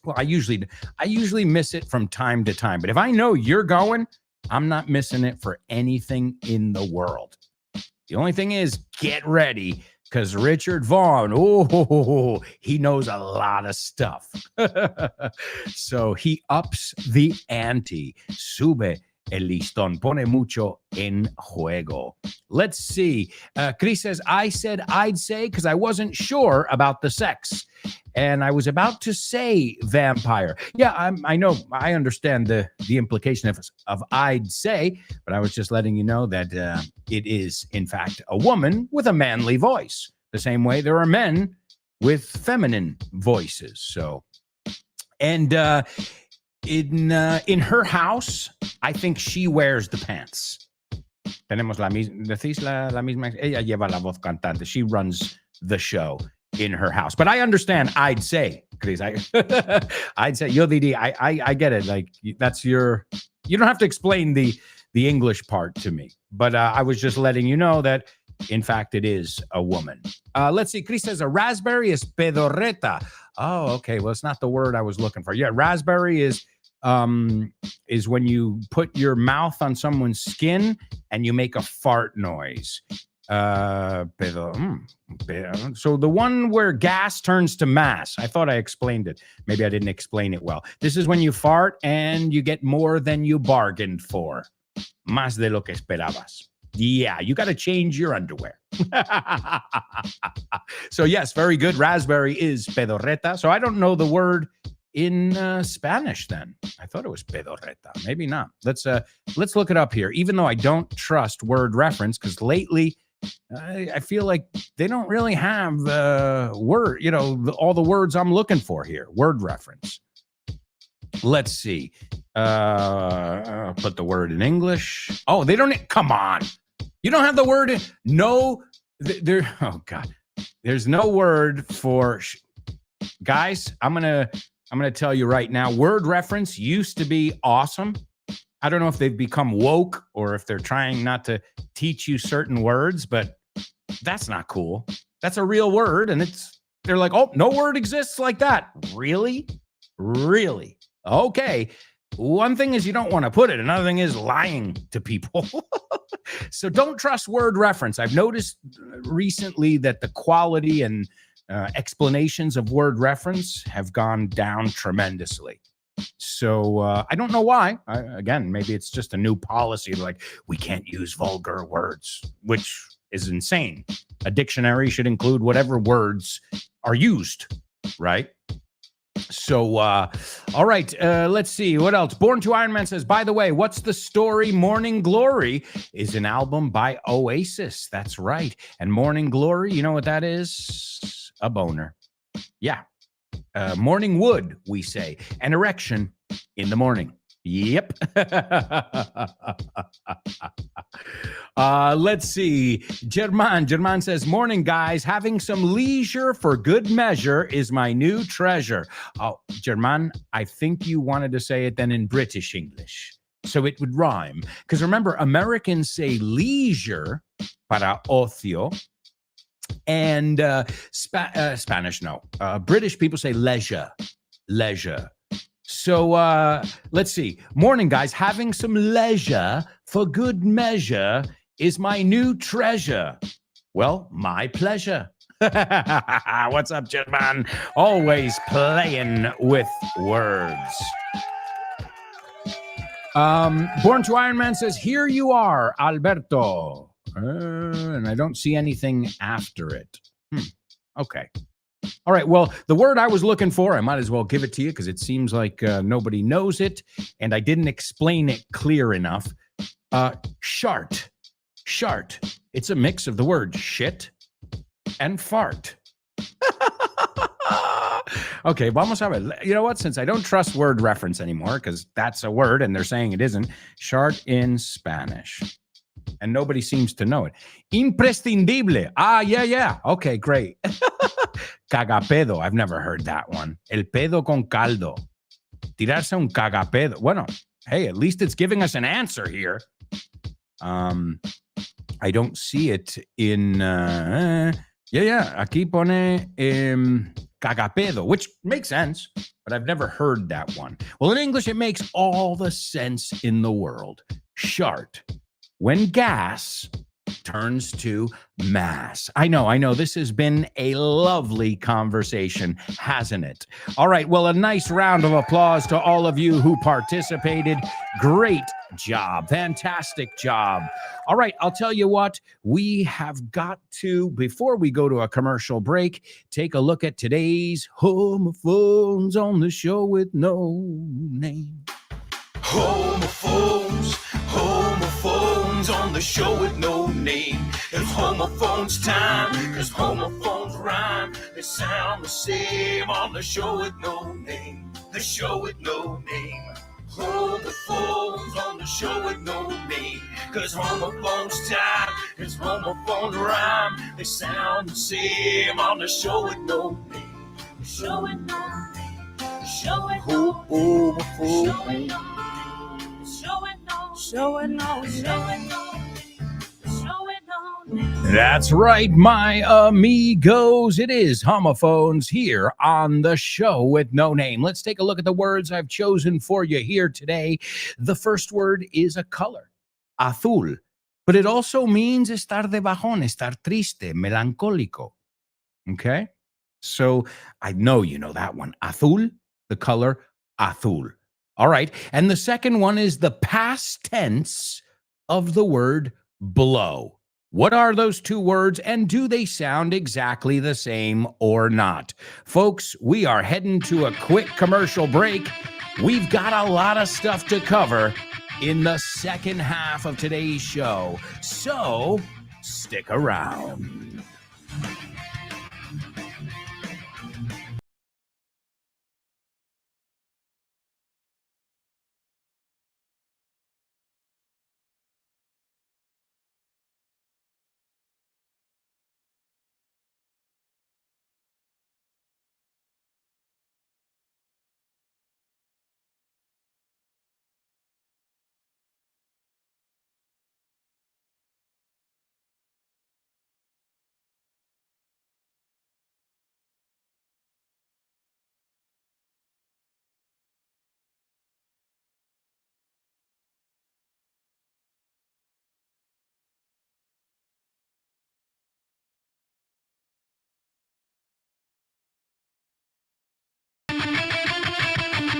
well, I usually miss it from time to time. But if I know you're going, I'm not missing it for anything in the world. The only thing is, get ready, because Richard Vaughn, he knows a lot of stuff. So he ups the ante. Sube el listón. Pone mucho en juego. Let's see. Chris says, I said I'd say because I wasn't sure about the sex. And I was about to say vampire. Yeah, I know. I understand the implication of I'd say, but I was just letting you know that it is, in fact, a woman with a manly voice. The same way there are men with feminine voices. So, and in her house, I think she wears the pants. Tenemos la misma. Decís la misma. Ella lleva la voz cantante. She runs the show in her house. But I understand. I'd say, Chris. I'd say. Yo diría. I get it. Like that's your. You don't have to explain the English part to me. But I was just letting you know that, in fact, it is a woman. Let's see. Chris says a raspberry is pedorreta. Oh, okay. Well, it's not the word I was looking for. Yeah, raspberry is when you put your mouth on someone's skin and you make a fart noise. So the one where gas turns to mass. I thought I explained it. Maybe I didn't explain it well. This is when you fart and you get more than you bargained for. Más de lo que esperabas. Yeah, you got to change your underwear. So yes, very good. Raspberry is pedorreta. So I don't know the word in Spanish then. I thought it was pedorreta. Maybe not. Let's look it up here. Even though I don't trust word reference, because lately I feel like they don't really have word, all the words I'm looking for here. Word reference. Let's see. Put the word in English. Oh, they don't. Come on. You don't have the word in. No. There. Oh God. There's no word for. Guys, I'm gonna tell you right now. Word reference used to be awesome. I don't know if they've become woke or if they're trying not to teach you certain words, but that's not cool. That's a real word, and they're like, oh, no word exists like that. Really? Really? Okay. One thing is you don't want to put it. Another thing is lying to people. So don't trust word reference. I've noticed recently that the quality and explanations of word reference have gone down tremendously. So I don't know why. Again, maybe it's just a new policy. Like, we can't use vulgar words, which is insane. A dictionary should include whatever words are used, right? So, all right, let's see. What else? Born to Iron Man says, by the way, what's the story? Morning Glory is an album by Oasis. That's right. And Morning Glory, you know what that is? A boner. Yeah. Morning wood, we say. An erection in the morning. Yep. Let's see. German says, morning, guys. Having some leisure for good measure is my new treasure. Oh, German, I think you wanted to say it then in British English. So it would rhyme. Because remember, Americans say leisure para ocio. And Spanish, no. British people say leisure. So let's see. Morning, guys. Having some leisure for good measure is my new treasure. Well, my pleasure. What's up, Jetman? Always playing with words. Born to Iron Man says, here you are, Alberto. And I don't see anything after it. Okay. All right. Well, the word I was looking for, I might as well give it to you because it seems like nobody knows it. And I didn't explain it clear enough. Shart. It's a mix of the word shit and fart. Okay, vamos a ver. You know what? Since I don't trust word reference anymore, because that's a word and they're saying it isn't, shart in Spanish. And nobody seems to know it. Imprescindible. Yeah. Okay, great. Cagapedo. I've never heard that one. El pedo con caldo. tirarse un cagapedo. Bueno, hey, at least it's giving us an answer here. I don't see it in... Aquí pone cagapedo, which makes sense, but I've never heard that one. Well, in English, it makes all the sense in the world. Shart. When gas turns to mass. I know. This has been a lovely conversation, hasn't it? All right. Well, a nice round of applause to all of you who participated. Great job. Fantastic job. All right. I'll tell you what, we have got to, before we go to a commercial break, take a look at today's homophones on the show with no name. Homophones on the show with no name. It's homophones time, cause homophones rhyme. They sound the same on the show with no name. The show with no name. Homophones on the show with no name. Cause homophones time, cause homophones rhyme. They sound the same on the show with no name. The show with no name. The show with no name. That's right, my amigos. It is homophones here on the show with no name. Let's take a look at the words I've chosen for you here today. The first word is a color, azul, but it also means estar de bajón, estar triste, melancólico. Okay? So I know you know that one. Azul, the color azul. All right. And the second one is the past tense of the word blow. What are those two words, and do they sound exactly the same or not? Folks, we are heading to a quick commercial break. We've got a lot of stuff to cover in the second half of today's show, so stick around.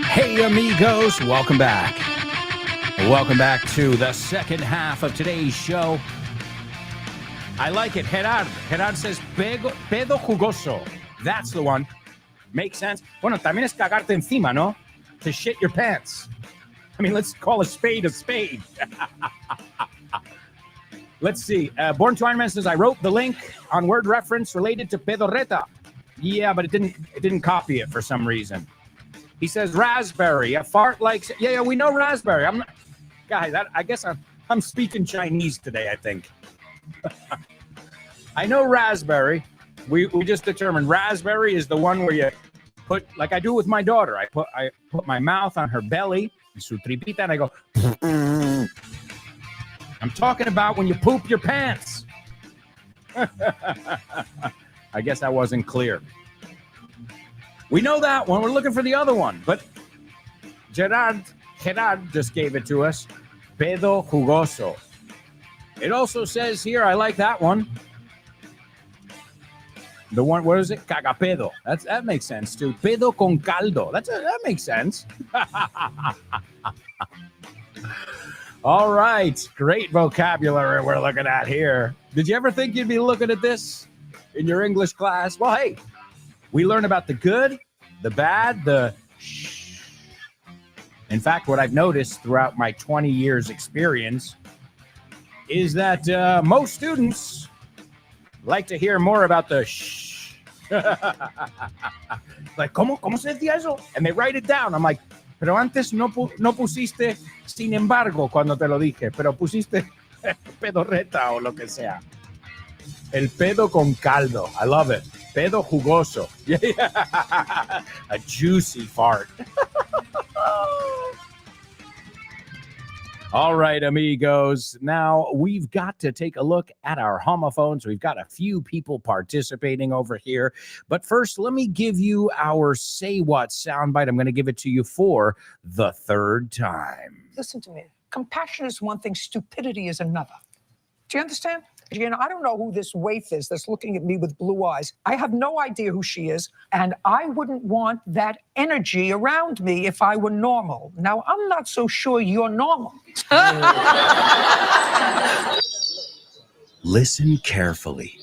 Hey, amigos, welcome back. Welcome back to the second half of today's show. I like it. Gerard says, pedo jugoso. That's the one. Makes sense. Bueno, también es cagarte encima, no? To shit your pants. I mean, let's call a spade a spade. Let's see. Born to Iron Man says, I wrote the link on word reference related to pedorreta. Yeah, but it didn't copy it for some reason. He says raspberry, a fart like... Yeah, we know raspberry. I guess I'm speaking Chinese today, I think. I know raspberry. We just determined raspberry is the one where you put, like I do with my daughter. I put my mouth on her belly, su tripita, and I go... I'm talking about when you poop your pants. I guess I wasn't clear. We know that one. We're looking for the other one. But Gerard just gave it to us. Pedo jugoso. It also says here, I like that one. The one, what is it? Cagapedo. That makes sense too. Pedo con caldo. That makes sense. All right. Great vocabulary we're looking at here. Did you ever think you'd be looking at this in your English class? Well, hey. We learn about the good, the bad, the shh. In fact, what I've noticed throughout my 20 years experience is that most students like to hear more about the shh. Like, ¿cómo se decía eso? And they write it down. I'm like, pero antes no pusiste sin embargo cuando te lo dije, pero pusiste pedorreta o lo que sea. El pedo con caldo. I love it. Pedo jugoso. Yeah. A juicy fart. All right, amigos. Now we've got to take a look at our homophones. We've got a few people participating over here. But first, let me give you our Say What soundbite. I'm going to give it to you for the third time. Listen to me. Compassion is one thing, stupidity is another. Do you understand? I don't know who this waif is that's looking at me with blue eyes. I have no idea who she is, and I wouldn't want that energy around me if I were normal. Now, I'm not so sure you're normal. Listen carefully.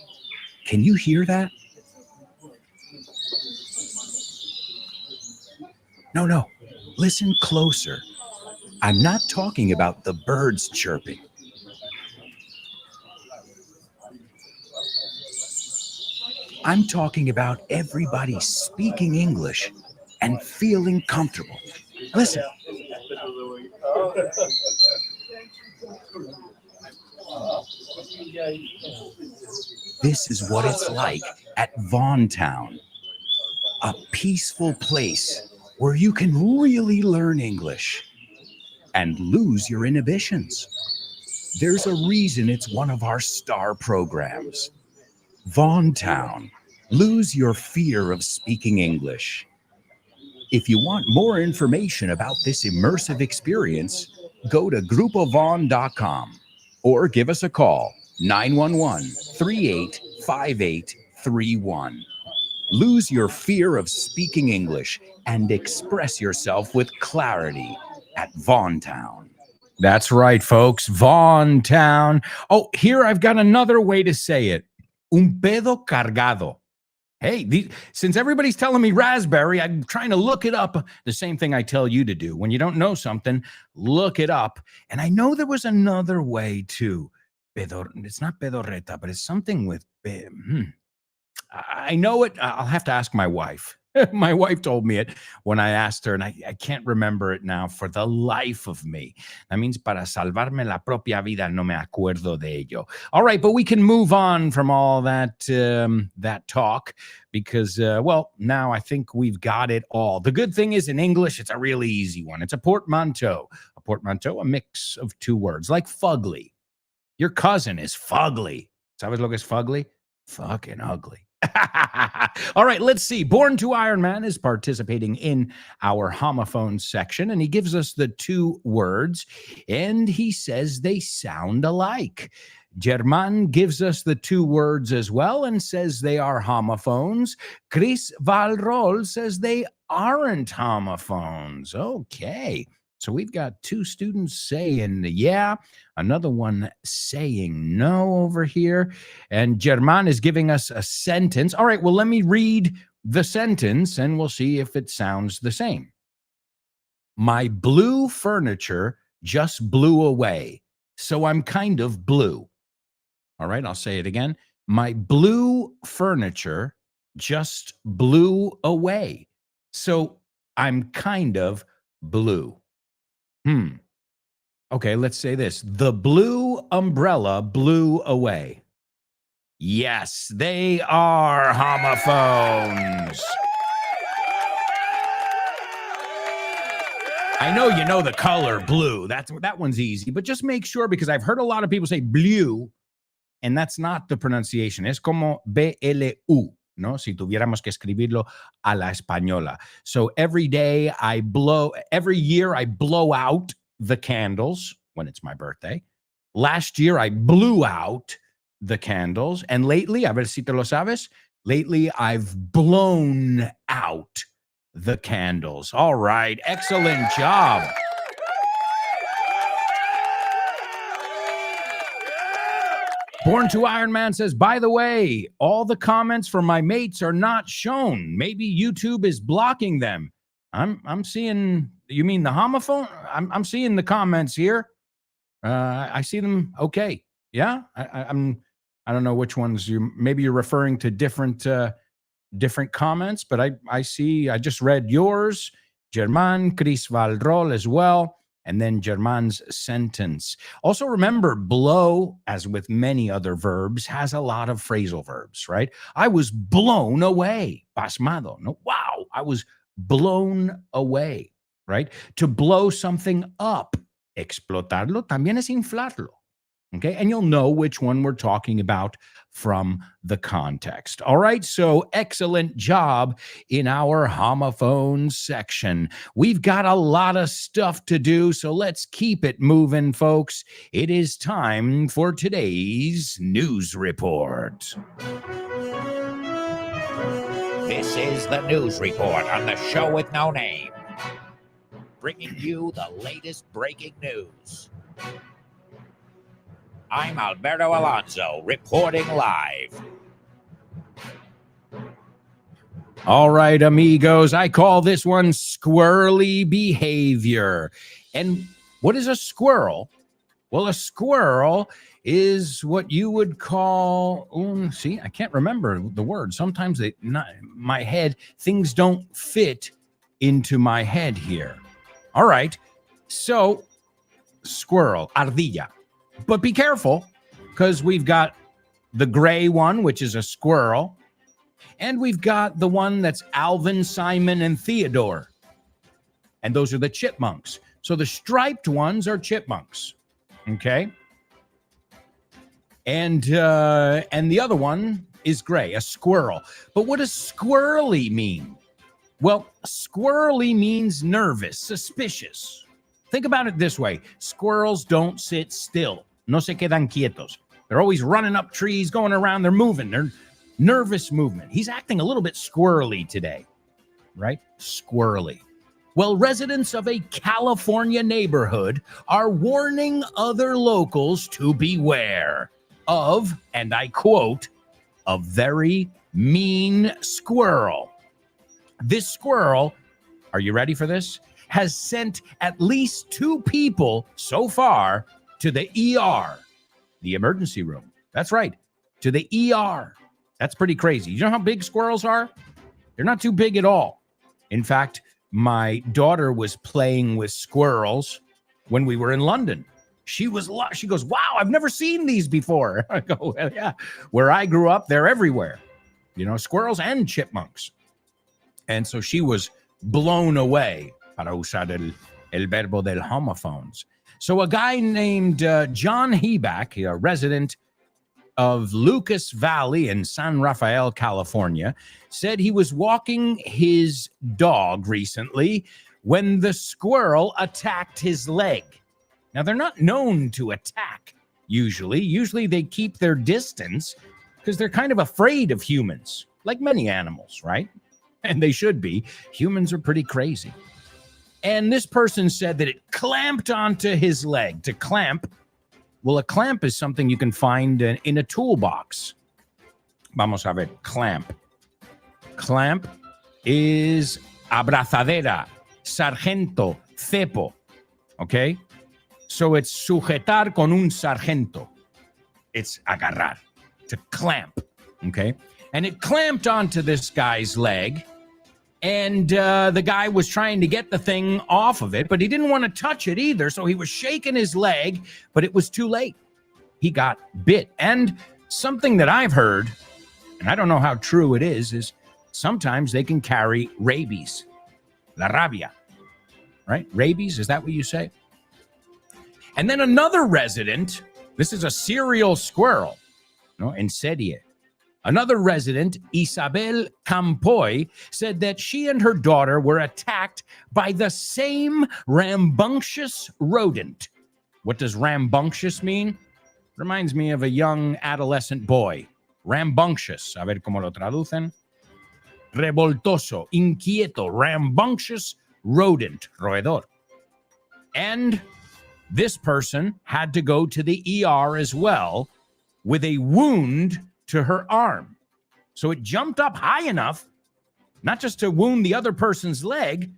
Can you hear that? No. Listen closer. I'm not talking about the birds chirping. I'm talking about everybody speaking English and feeling comfortable. Listen. This is what it's like at Vaughntown, a peaceful place where you can really learn English and lose your inhibitions. There's a reason it's one of our star programs. Vaughntown, lose your fear of speaking English. If you want more information about this immersive experience, go to grupovon.com or give us a call, 911-385831. Lose your fear of speaking English and express yourself with clarity at Vaughntown. That's right, folks, Vaughntown. Oh, here I've got another way to say it. Un pedo cargado. Hey, since everybody's telling me raspberry, I'm trying to look it up. The same thing I tell you to do. When you don't know something, look it up. And I know there was another way too. It's not pedorreta, but it's something with... I know it. I'll have to ask my wife. My wife told me it when I asked her, and I can't remember it now for the life of me. That means para salvarme la propia vida, no me acuerdo de ello. All right, but we can move on from all that that talk because, well, now I think we've got it all. The good thing is in English, it's a really easy one. It's a portmanteau. A portmanteau, a mix of two words, like fugly. Your cousin is fugly. ¿Sabes lo que es fugly? Fucking ugly. All right, let's see. Born to Iron Man is participating in our homophones section, and he gives us the two words, and he says they sound alike. German gives us the two words as well and says they are homophones. Chris Valrol says they aren't homophones. Okay. So we've got two students saying yeah, another one saying no over here. And German is giving us a sentence. All right, well, let me read the sentence and we'll see if it sounds the same. My blue furniture just blew away, so I'm kind of blue. All right, I'll say it again. My blue furniture just blew away, so I'm kind of blue. Okay, let's say this. The blue umbrella blew away. Yes, they are homophones. I know you know the color blue. That one's easy, but just make sure because I've heard a lot of people say blue, and that's not the pronunciation. Es como B-L-U. ¿No? Si tuviéramos que escribirlo a la española. So every year I blow out the candles when it's my birthday. Last year I blew out the candles. And lately, a ver si te lo sabes, lately I've blown out the candles. All right, excellent job. Born to Iron Man says, by the way, all the comments from my mates are not shown. Maybe YouTube is blocking them. I'm seeing, you mean the homophone? I'm seeing the comments here. I see them. Okay. Yeah. I don't know which ones maybe you're referring to different comments, but I just read yours, German, Chris Valrol as well. And then German's sentence. Also remember, blow, as with many other verbs, has a lot of phrasal verbs, right? I was blown away. Pasmado. No, wow, I was blown away, right? To blow something up Explotarlo también es inflarlo. Okay, and you'll know which one we're talking about from the context. All right, so excellent job in our homophones section. We've got a lot of stuff to do, so let's keep it moving, folks. It is time for today's news report. This is the news report on the show with no name, bringing you the latest breaking news. I'm Alberto Alonso, reporting live. All right, amigos, I call this one squirrely behavior. And what is a squirrel? Well, a squirrel is what you would call, see, I can't remember the word. Sometimes my head, things don't fit into my head here. All right, so squirrel, ardilla. But be careful, because we've got the gray one, which is a squirrel, and we've got the one that's Alvin, Simon, and Theodore. And those are the chipmunks. So the striped ones are chipmunks, okay? And the other one is gray, a squirrel. But what does squirrely mean? Well, squirrely means nervous, suspicious. Think about it this way. Squirrels don't sit still. No se quedan quietos. They're always running up trees, going around. They're moving. They're nervous movement. He's acting a little bit squirrely today, right? Squirrely. Well, residents of a California neighborhood are warning other locals to beware of, and I quote, a very mean squirrel. This squirrel, are you ready for this? Has sent at least 2 people so far to the ER, the emergency room. That's right, to the ER. That's pretty crazy. You know how big squirrels are? They're not too big at all. In fact, my daughter was playing with squirrels when we were in London. She goes, wow, I've never seen these before. I go, well, yeah, where I grew up, they're everywhere. You know, squirrels and chipmunks. And so she was blown away, para usar el verbo del homophones. So a guy named John Heeeeey, a resident of Lucas Valley in San Rafael, California, said he was walking his dog recently when the squirrel attacked his leg. Now, they're not known to attack usually. Usually they keep their distance because they're kind of afraid of humans, like many animals, right? And they should be. Humans are pretty crazy. And this person said that it clamped onto his leg. To clamp, well, a clamp is something you can find in a toolbox. Vamos a ver, clamp. Clamp is abrazadera, sargento, cepo, okay? So it's sujetar con un sargento. It's agarrar, to clamp, okay? And it clamped onto this guy's leg. And the guy was trying to get the thing off of it, but he didn't want to touch it either. So he was shaking his leg, but it was too late. He got bit. And something that I've heard, and I don't know how true it is sometimes they can carry rabies. La rabia, right? Rabies, is that what you say? And then another resident, this is a serial squirrel, en serie. Another resident, Isabel Campoy, said that she and her daughter were attacked by the same rambunctious rodent. What does rambunctious mean? Reminds me of a young adolescent boy. Rambunctious. A ver cómo lo traducen. Revoltoso, inquieto, rambunctious rodent, roedor. And this person had to go to the ER as well with a wound to her arm. So it jumped up high enough, not just to wound the other person's leg,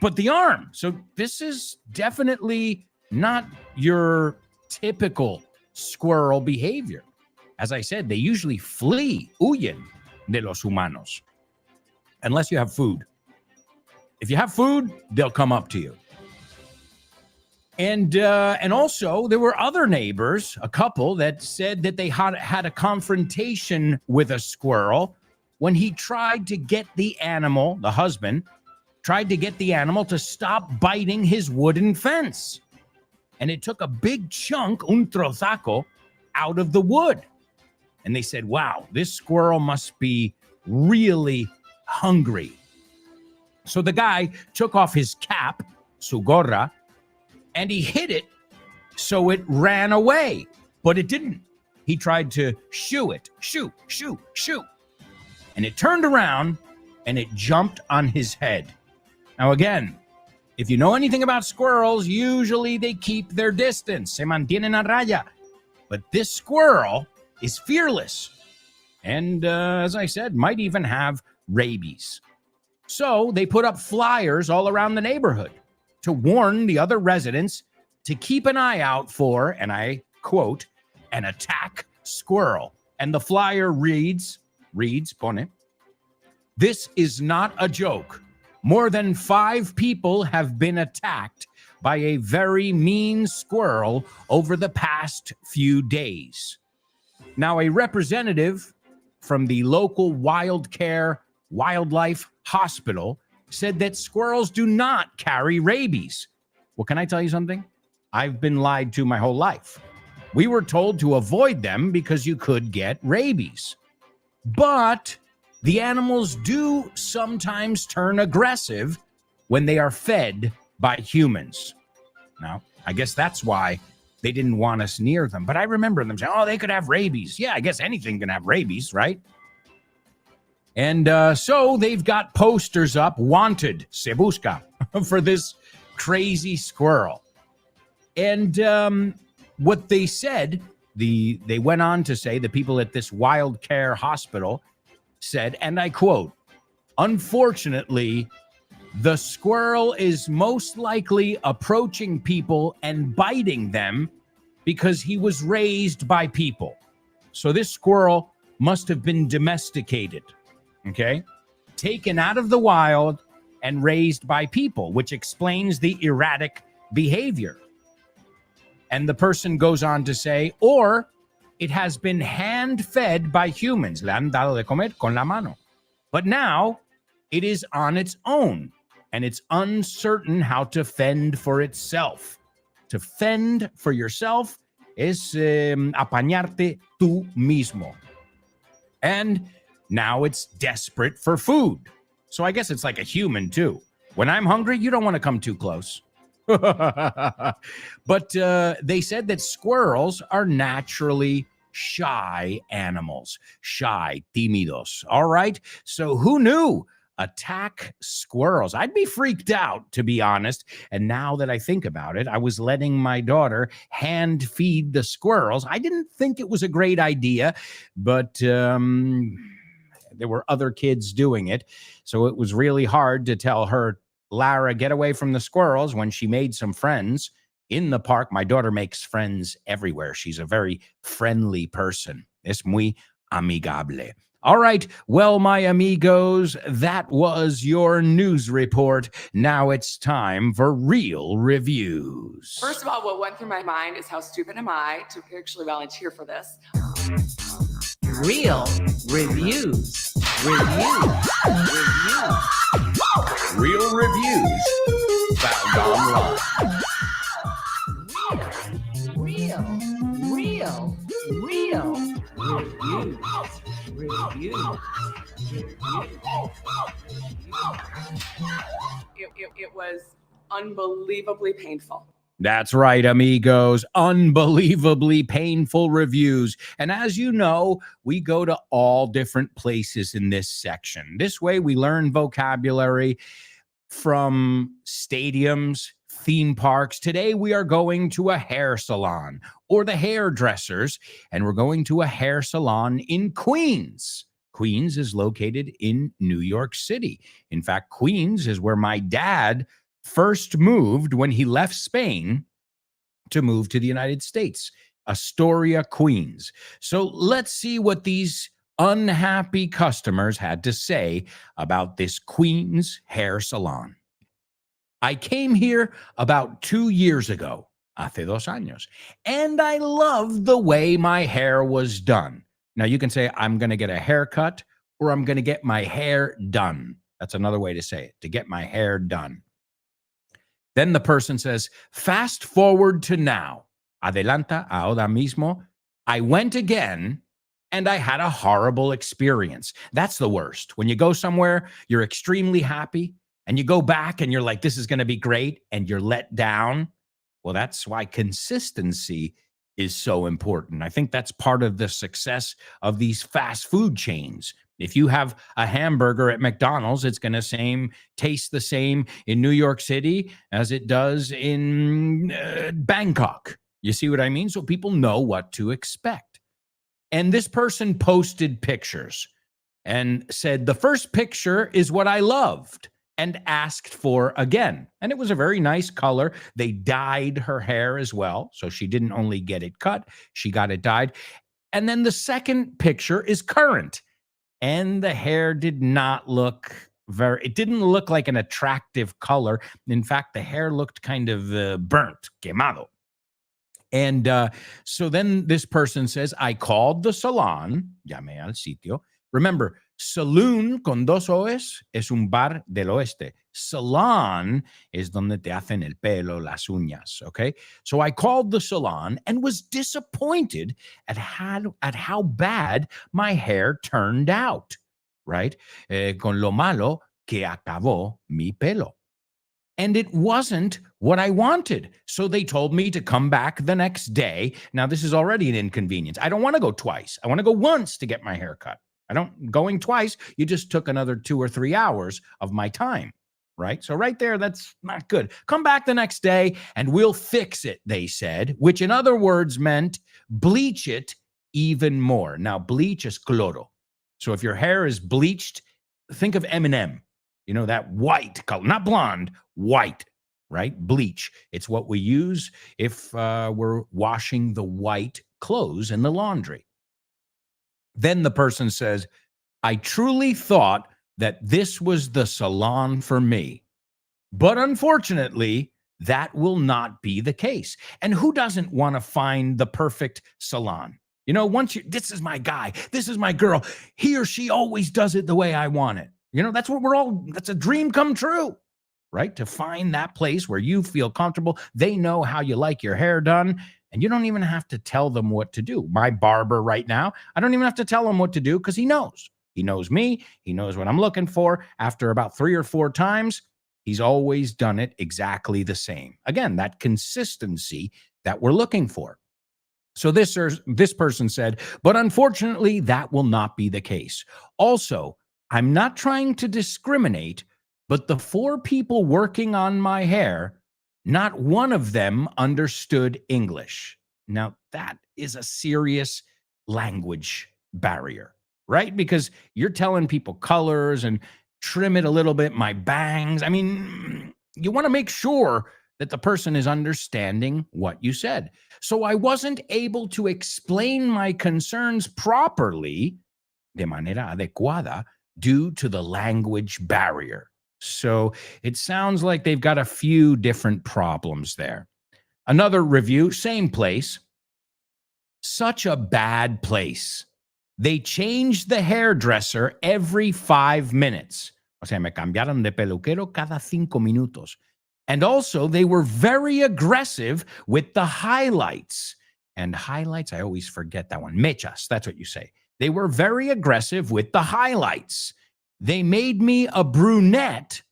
but the arm. So this is definitely not your typical squirrel behavior. As I said, they usually flee, huyen de los humanos, unless you have food. If you have food, they'll come up to you. And also, there were other neighbors, a couple, that said that they had a confrontation with a squirrel when he tried to get the animal, the husband, tried to get the animal to stop biting his wooden fence. and it took a big chunk, un trozaco, out of the wood. And they said, wow, this squirrel must be really hungry. So the guy took off his cap, su gorra, and he hit it so it ran away, but it didn't. He tried to shoo it, shoo. And it turned around and it jumped on his head. Now again, if you know anything about squirrels, usually they keep their distance, se mantienen a raya. But this squirrel is fearless and, as I said, might even have rabies. So they put up flyers all around the neighborhood to warn the other residents to keep an eye out for, and I quote, an attack squirrel. And the flyer reads, pone, this is not a joke. More than 5 people have been attacked by a very mean squirrel over the past few days. Now, a representative from the local wildlife hospital said that squirrels do not carry rabies. Well, can I tell you something? I've been lied to my whole life. We were told to avoid them because you could get rabies. But the animals do sometimes turn aggressive when they are fed by humans. Now, I guess that's why they didn't want us near them. But I remember them saying, oh, they could have rabies. Yeah, I guess anything can have rabies, right? And so they've got posters up, wanted, se busca, for this crazy squirrel. And what they said, they went on to say, the people at this wild care hospital said, and I quote, unfortunately, the squirrel is most likely approaching people and biting them because he was raised by people. So this squirrel must have been domesticated, okay? Taken out of the wild and raised by people, which explains the erratic behavior. And the person goes on to say, or it has been hand-fed by humans. Le han dado de comer con la mano. But now it is on its own, and it's uncertain how to fend for itself. To fend for yourself es apañarte tú mismo. And now it's desperate for food. So I guess it's like a human too. When I'm hungry, you don't want to come too close. But they said that squirrels are naturally shy animals. Shy, tímidos. All right. So who knew? Attack squirrels. I'd be freaked out, to be honest. And now that I think about it, I was letting my daughter hand feed the squirrels. I didn't think it was a great idea, but there were other kids doing it. So it was really hard to tell her, Lara, get away from the squirrels, when she made some friends in the park. My daughter makes friends everywhere. She's a very friendly person. Es muy amigable. All right. Well, my amigos, that was your news report. Now it's time for real reviews. First of all, what went through my mind is how stupid am I to actually volunteer for this? Real reviews. Real reviews found online. Real reviews. It was unbelievably painful. That's right, amigos. Unbelievably painful reviews. And as you know, we go to all different places in this section. This way we learn vocabulary from stadiums, theme parks. Today we are going to a hair salon or the hairdressers, and we're going to a hair salon in Queens. Queens is located in New York City. In fact, Queens is where my dad first moved when he left Spain to move to the United States, Astoria, Queens. So let's see what these unhappy customers had to say about this Queens hair salon. I came here about 2 years ago, hace 2 años, and I loved the way my hair was done. Now you can say, I'm going to get a haircut, or I'm going to get my hair done. That's another way to say it, to get my hair done. Then the person says, fast forward to now. Adelanta ahora mismo. I went again and I had a horrible experience. That's the worst. When you go somewhere, you're extremely happy and you go back and you're like, this is going to be great, and you're let down. Well, that's why consistency is so important. I think that's part of the success of these fast food chains. If you have a hamburger at McDonald's, it's going to taste the same in New York City as it does in Bangkok. You see what I mean? So people know what to expect. And this person posted pictures and said, the first picture is what I loved, and asked for again. And it was a very nice color. They dyed her hair as well. So she didn't only get it cut, she got it dyed. And then the second picture is current. And the hair did not look it didn't look like an attractive color. In fact, the hair looked kind of burnt, quemado. And so then this person says, I called the salon, llamé al sitio. Remember, saloon con dos O's es un bar del oeste. Salon is donde te hacen el pelo, las uñas, okay? So I called the salon and was disappointed at how bad my hair turned out, right? Con lo malo que acabó mi pelo. And it wasn't what I wanted. So they told me to come back the next day. Now, this is already an inconvenience. I don't want to go twice. I want to go once to get my hair cut. Going twice, you just took another 2 or 3 hours of my time, right? So right there, that's not good. Come back the next day and we'll fix it, they said, which in other words meant bleach it even more. Now, bleach is cloro. So if your hair is bleached, think of M&M. You know, that white color, not blonde, white, right? Bleach. It's what we use if we're washing the white clothes in the laundry. Then the person says, I truly thought that this was the salon for me. But unfortunately, that will not be the case. And who doesn't want to find the perfect salon? You know, this is my guy, this is my girl. He or she always does it the way I want it. You know, that's a dream come true, right? To find that place where you feel comfortable. They know how you like your hair done, and you don't even have to tell them what to do. My barber right now, I don't even have to tell him what to do because he knows. He knows me. He knows what I'm looking for. After about 3 or 4 times, he's always done it exactly the same. Again, that consistency that we're looking for. So this person said, but unfortunately, that will not be the case. Also, I'm not trying to discriminate, but the 4 people working on my hair, not one of them understood English. Now, that is a serious language barrier, right? Because you're telling people colors and trim it a little bit, my bangs. I mean, you want to make sure that the person is understanding what you said. So I wasn't able to explain my concerns properly, de manera adecuada, due to the language barrier. So it sounds like they've got a few different problems there. Another review, same place. Such a bad place. They changed the hairdresser every 5 minutes. O sea, me cambiaron de peluquero cada 5 minutos. And also, they were very aggressive with the highlights. And highlights, I always forget that one. Mechas, that's what you say. They were very aggressive with the highlights. They made me a brunette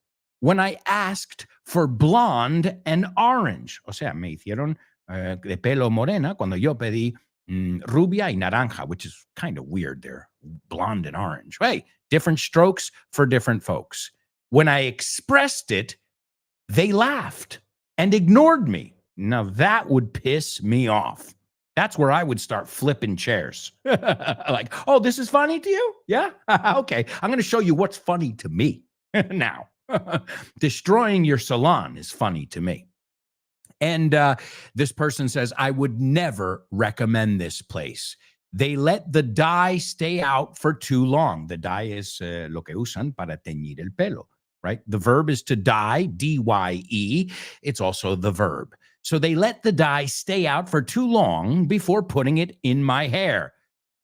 when I asked for blonde and orange. O sea, me hicieron de pelo morena cuando yo pedí rubia y naranja, which is kind of weird there, blonde and orange. Hey, different strokes for different folks. When I expressed it, they laughed and ignored me. Now, that would piss me off. That's where I would start flipping chairs. Like, oh, this is funny to you? Yeah? Okay, I'm going to show you what's funny to me now. Destroying your salon is funny to me. And this person says, I would never recommend this place. They let the dye stay out for too long. The dye is lo que usan para teñir el pelo, right? The verb is to dye, D-Y-E. It's also the verb. So they let the dye stay out for too long before putting it in my hair.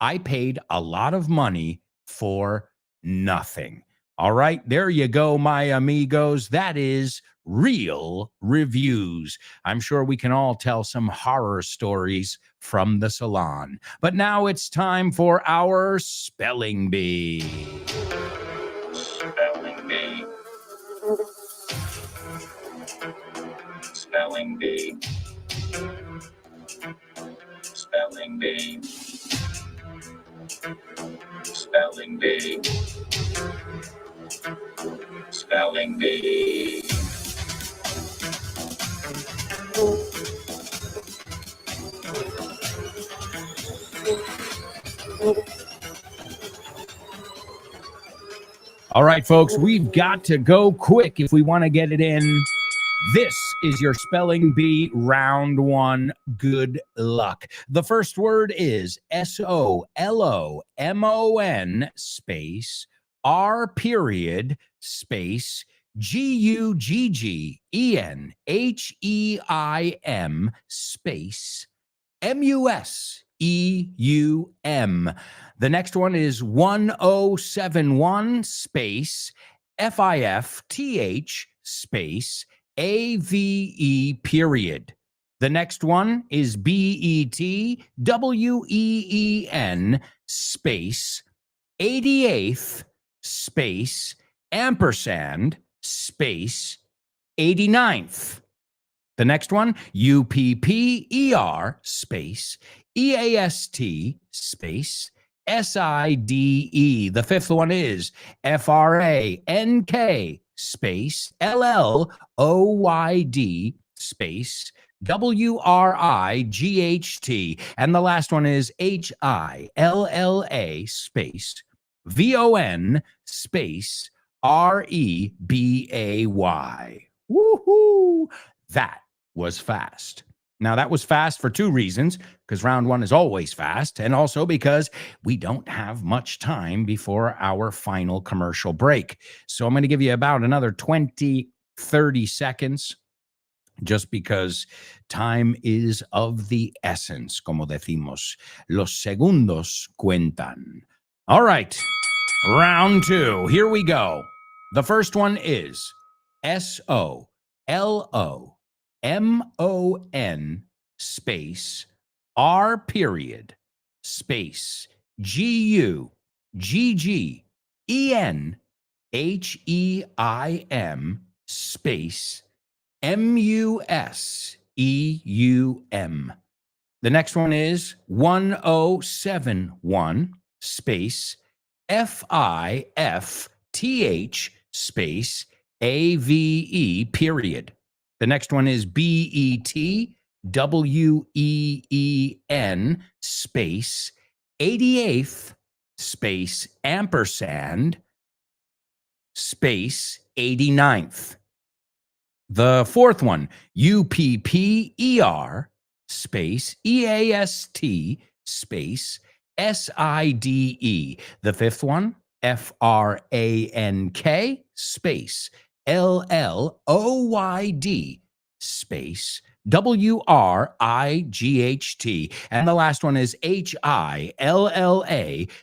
I paid a lot of money for nothing. All right, there you go, my amigos. That is real reviews. I'm sure we can all tell some horror stories from the salon. But now it's time for our spelling bee. Spelling bee. Spelling bee. Spelling bee. Spelling bee. Spelling bee. All right, folks, we've got to go quick if we want to get it in. This is your spelling bee round one. Good luck. The first word is SOLOMON space R period space GUGGENHEIM space MUSEUM. The next one is 1071 space FIFTH space AVE period. The next one is BETWEEN space 88th space ampersand space 89th. The next one, UPPER space EAST space SIDE. The fifth one is FRANK space LLOYD space WRIGHT. And the last one is HILLA space VON space REBAY. Woohoo! That was fast. Now, that was fast for two reasons, because round one is always fast, and also because we don't have much time before our final commercial break. So I'm going to give you about another 20, 30 seconds, just because time is of the essence, como decimos. Los segundos cuentan. All right, round two. Here we go. The first one is SOLOMON space R period space GUGGENHEIM space MUSEUM. The next one is 1071 space FIFTH space AVE period. The next one is BETWEEN space 88th space ampersand space 89th. The fourth one, UPPER space EAST space SIDE. The fifth one, FRANK space LLOYD space WRIGHT. And the last one is HILLA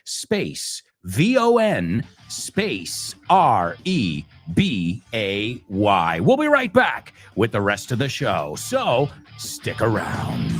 space VON space REBAY. We'll be right back with the rest of the show, so stick around.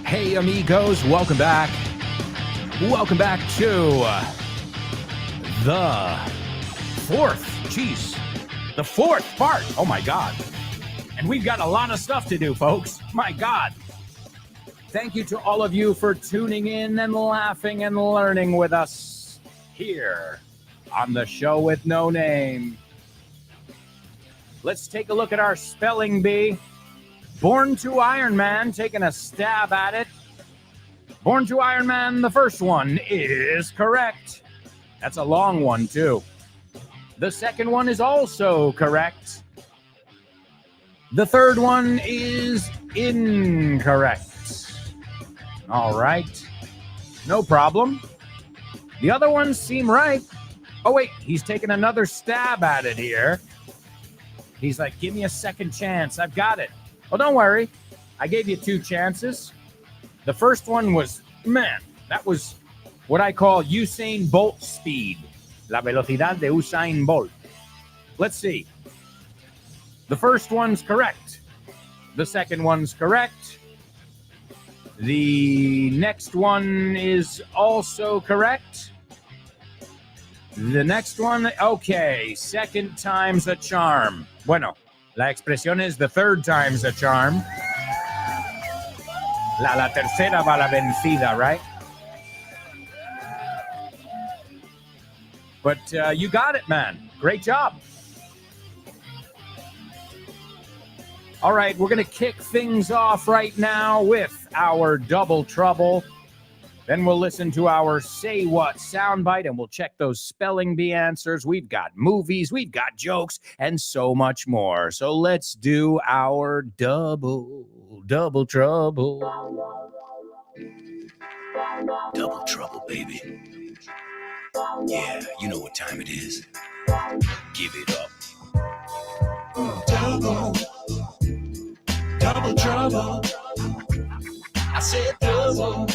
Hey, amigos, welcome back. Welcome back to the fourth part. Oh, my God. And we've got a lot of stuff to do, folks. My God. Thank you to all of you for tuning in and laughing and learning with us here on the show with no name. Let's take a look at our spelling bee. Born to Iron Man, taking a stab at it. Born to Iron Man, the first one is correct. That's a long one, too. The second one is also correct. The third one is incorrect. All right. No problem. The other ones seem right. Oh, wait. He's taking another stab at it here. He's like, give me a second chance. I've got it. Well, don't worry. I gave you 2 chances. The first one was, man, that was what I call Usain Bolt speed. La velocidad de Usain Bolt. Let's see. The first one's correct. The second one's correct. The next one is also correct. The next one, okay, second time's a charm. Bueno, la expresión es the third time's a charm. La tercera va la vencida, right? But you got it, man. Great job. All right, we're going to kick things off right now with our Double Trouble. Then we'll listen to our Say What soundbite, and we'll check those spelling bee answers. We've got movies, we've got jokes, and so much more. So let's do our Double Trouble. Double trouble, baby. Yeah, you know what time it is. Give it up. Double trouble. I said double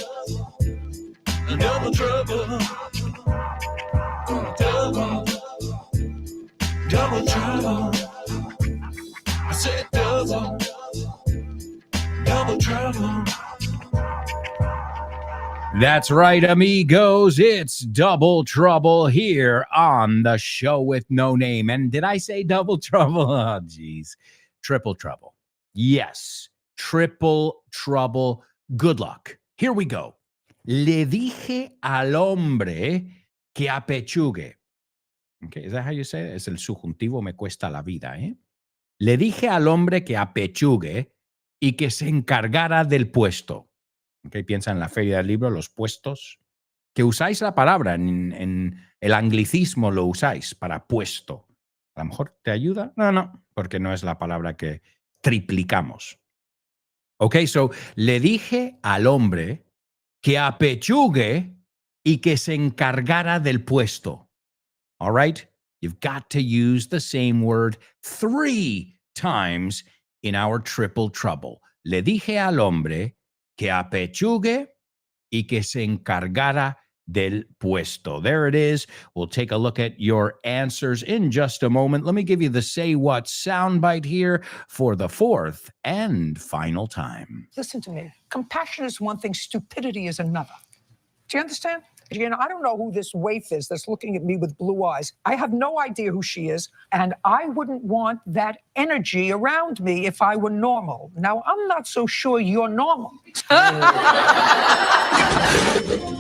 trouble. Double trouble. I said double trouble. That's right, amigos. It's Double Trouble here on the show with no name. And did I say double trouble? Oh, geez. Triple trouble. Yes, triple trouble. Good luck. Here we go. Le dije al hombre que apechugue. Okay, is that how you say it? Es el subjuntivo me cuesta la vida, ¿eh? Le dije al hombre que apechugue y que se encargara del puesto. Okay, piensa en la feria del libro, los puestos. Que usáis la palabra, en el anglicismo lo usáis para puesto. A lo mejor te ayuda. No, porque no es la palabra que triplicamos. Ok, so le dije al hombre que apechugue y que se encargara del puesto. All right? You've got to use the same word 3 times in our triple trouble. Le dije al hombre que apechugue y que se encargara del puesto. There it is. We'll take a look at your answers in just a moment. Let me give you the Say What soundbite here for the 4th and final time. Listen to me. Compassion is one thing, stupidity is another. Do you understand? You know, I don't know who this waif is that's looking at me with blue eyes. I have no idea who she is, and I wouldn't want that energy around me if I were normal. Now, I'm not so sure you're normal.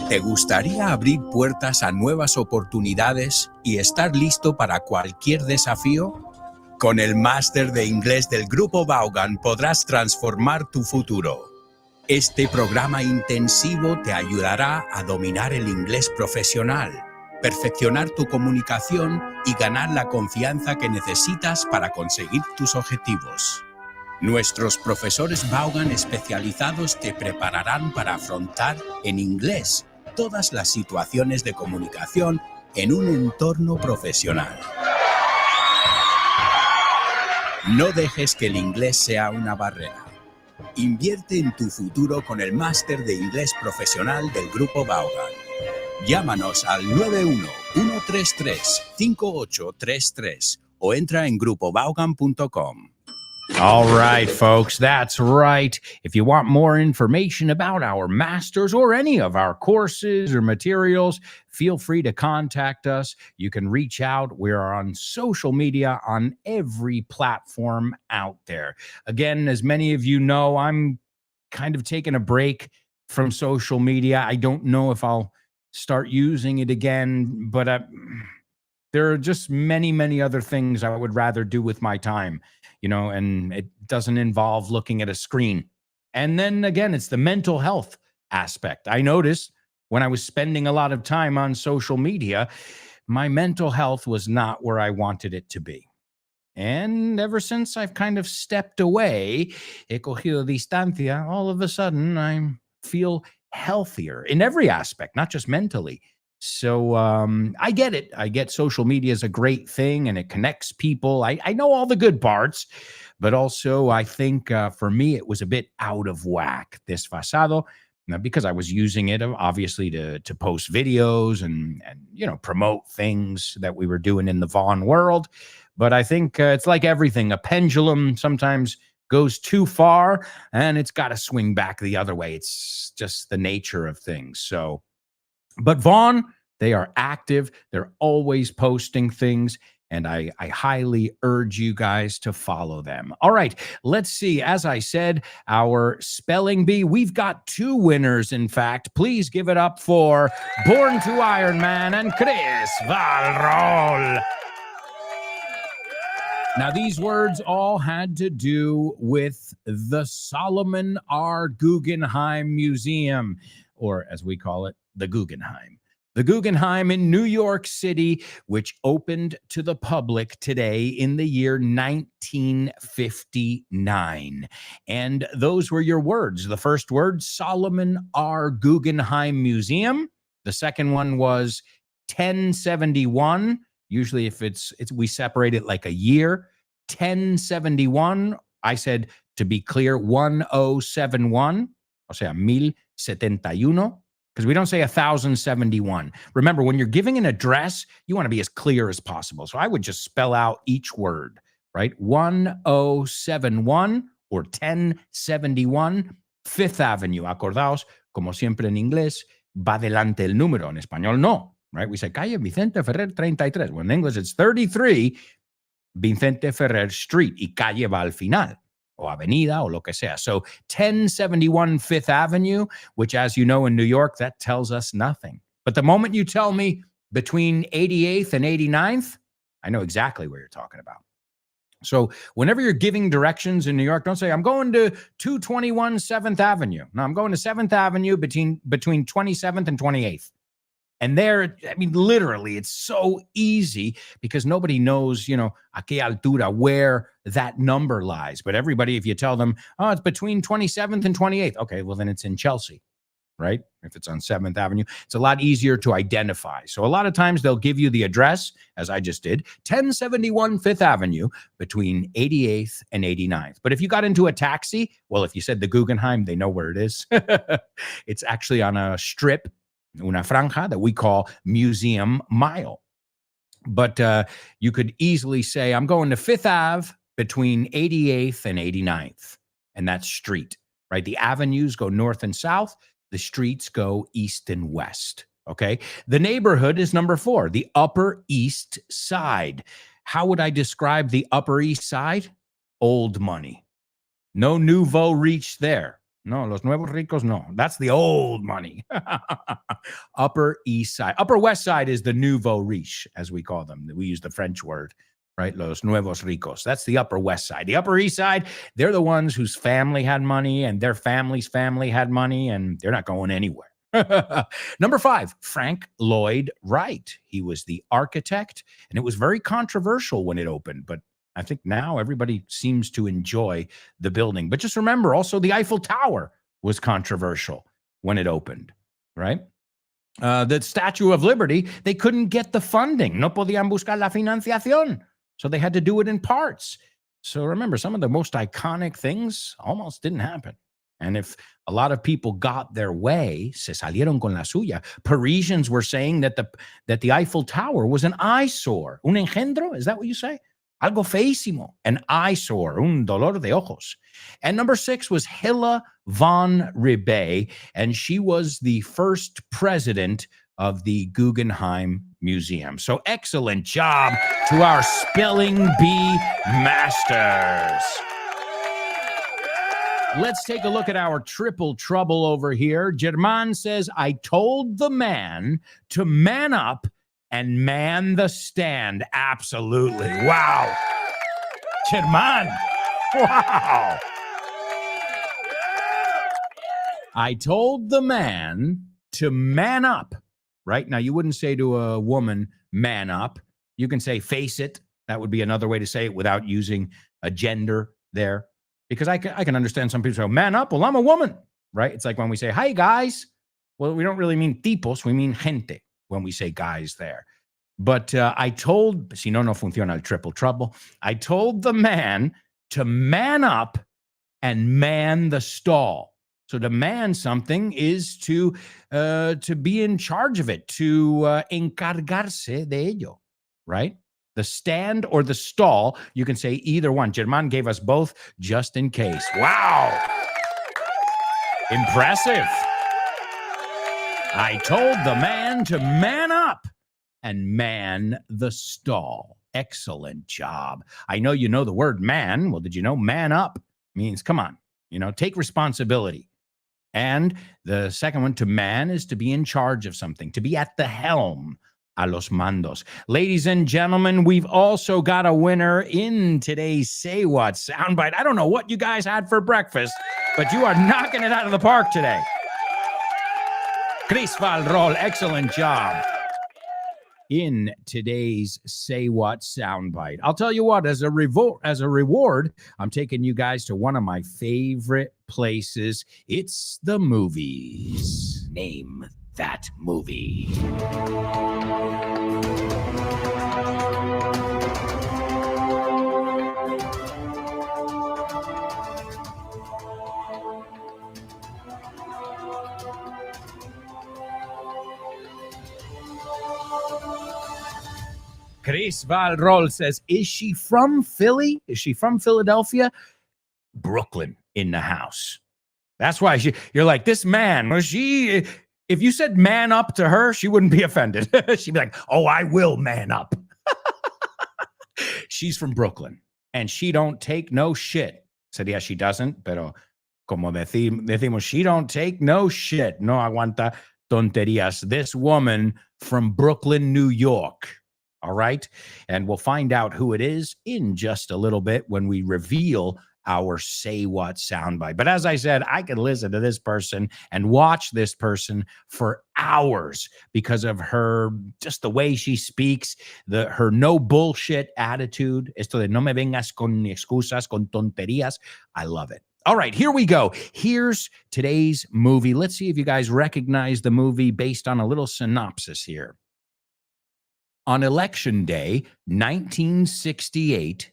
¿Te gustaría abrir puertas a nuevas oportunidades y estar listo para cualquier desafío? Con el máster de inglés del Grupo Vaughan podrás transformar tu futuro. Este programa intensivo te ayudará a dominar el inglés profesional, perfeccionar tu comunicación y ganar la confianza que necesitas para conseguir tus objetivos. Nuestros profesores Vaughan especializados te prepararán para afrontar en inglés todas las situaciones de comunicación en un entorno profesional. No dejes que el inglés sea una barrera. Invierte en tu futuro con el máster de inglés profesional del Grupo Vaughan. Llámanos al 91-133-5833 o entra en grupovaughan.com. All right, folks, that's right. If you want more information about our masters or any of our courses or materials, feel free to contact us. You can reach out. We are on social media on every platform out there. Again, as many of you know, I'm kind of taking a break from social media. I don't know if I'll start using it again, but there are just many, many other things I would rather do with my time. You know, and it doesn't involve looking at a screen. And then again, it's the mental health aspect. I noticed when I was spending a lot of time on social media, my mental health was not where I wanted it to be. And ever since I've kind of stepped away, he cogido distancia, all of a sudden I feel healthier in every aspect, not just mentally. So I get it. I get social media is a great thing and it connects people. I know all the good parts, but also I think for me it was a bit out of whack, desfasado, because I was using it obviously to post videos and promote things that we were doing in the Vaughn world. But I think it's like everything. A pendulum sometimes goes too far and it's got to swing back the other way. It's just the nature of things. So, but Vaughn, they are active. They're always posting things. And I highly urge you guys to follow them. All right, let's see. As I said, our spelling bee, we've got 2 winners, in fact. Please give it up for Born to Iron Man and Chris Valrol. Now, these words all had to do with the Solomon R. Guggenheim Museum, or as we call it, the Guggenheim. The Guggenheim in New York City, which opened to the public today in the year 1959. And those were your words. The first word, Solomon R. Guggenheim Museum. The second one was 1071. Usually if it's we separate it like a year. 1071, I said, to be clear, 1071, o sea, 1071, because we don't say 1071. Remember, when you're giving an address, you want to be as clear as possible. So I would just spell out each word, right? 1071 or 1071, Fifth Avenue. Acordaos, como siempre en inglés, va delante el número. En español, no. Right? We say calle Vicente Ferrer 33. Well, in English, it's 33 Vicente Ferrer Street y calle va al final, o avenida, o lo que sea. So 1071 Fifth Avenue, which, as you know, in New York, that tells us nothing. But the moment you tell me between 88th and 89th, I know exactly what you're talking about. So whenever you're giving directions in New York, don't say, I'm going to 221 7th Avenue. No, I'm going to 7th Avenue between 27th and 28th. And there, I mean, literally, it's so easy because nobody knows, a qué altura, where that number lies. But everybody, if you tell them, oh, it's between 27th and 28th. Okay, well, then it's in Chelsea, right? If it's on 7th Avenue, it's a lot easier to identify. So a lot of times they'll give you the address, as I just did, 1071 Fifth Avenue between 88th and 89th. But if you got into a taxi, well, if you said the Guggenheim, they know where it is. It's actually on a strip, una franja, that we call Museum Mile. But you could easily say, I'm going to Fifth Ave between 88th and 89th. And that's street, right? The avenues go north and south. The streets go east and west, okay? The neighborhood is number 4, the Upper East Side. How would I describe the Upper East Side? Old money. No nouveau riche there. No, los nuevos ricos, no. That's the old money. Upper East Side. Upper West Side is the nouveau riche, as we call them. We use the French word, right? Los nuevos ricos. That's the Upper West Side. The Upper East Side, they're the ones whose family had money and their family's family had money, and they're not going anywhere. Number 5, Frank Lloyd Wright. He was the architect, and it was very controversial when it opened, but I think now everybody seems to enjoy the building. But just remember, also the Eiffel Tower was controversial when it opened, right? The Statue of Liberty, they couldn't get the funding. No podían buscar la financiación. So they had to do it in parts. So remember, some of the most iconic things almost didn't happen. And if a lot of people got their way, se salieron con la suya. Parisians were saying that the Eiffel Tower was an eyesore. Un engendro? Is that what you say? Algo feísimo, an eyesore, un dolor de ojos. And number 6 was Hilla von Rebay, and she was the first president of the Guggenheim Museum. So excellent job to our spelling bee masters. Let's take a look at our triple trouble over here. German says, I told the man to man up and man the stand. Absolutely. Wow. German. Wow. I told the man to man up right? Now, you wouldn't say to a woman, man up. You can say face it. That would be another way to say it without using a gender there. Because I can understand some people say, man up, well, I'm a woman, right? It's like when we say, hi, guys. Well, we don't really mean tipos, we mean gente when we say guys there. But I told, si no funciona el triple trouble, I told the man to man up and man the stall. So to man something is to be in charge of it, to encargarse de ello, right? The stand or the stall, you can say either one. German gave us both just in case. Wow. Impressive. I told the man to man up and man the stall. Excellent job. I know you know the word man. Well, did you know man up means, come on, take responsibility. And the second one, to man, is to be in charge of something, to be at the helm. A los mandos. Ladies and gentlemen, we've also got a winner in today's Say What soundbite. I don't know what you guys had for breakfast, but you are knocking it out of the park today. Chris Valrol, excellent job in today's Say What soundbite. I'll tell you what, as a reward, I'm taking you guys to one of my favorite places. It's the movies. Name that movie. Chris Valrol says, is she from Philly? Is she from Philadelphia? Brooklyn in the house. That's why you're like, this man, was she... If you said man up to her, she wouldn't be offended. She'd be like, oh, I will man up. She's from Brooklyn, and she don't take no shit. Said, yeah, she doesn't, pero como decimos, she don't take no shit. No aguanta tonterías. This woman from Brooklyn, New York. All right? And we'll find out who it is in just a little bit when we reveal our Say What soundbite. But as I said, I could listen to this person and watch this person for hours because of her, just the way she speaks, her no bullshit attitude. Esto de no me vengas con excusas, con tonterías. I love it. All right, here we go. Here's today's movie. Let's see if you guys recognize the movie based on a little synopsis here. On Election Day, 1968,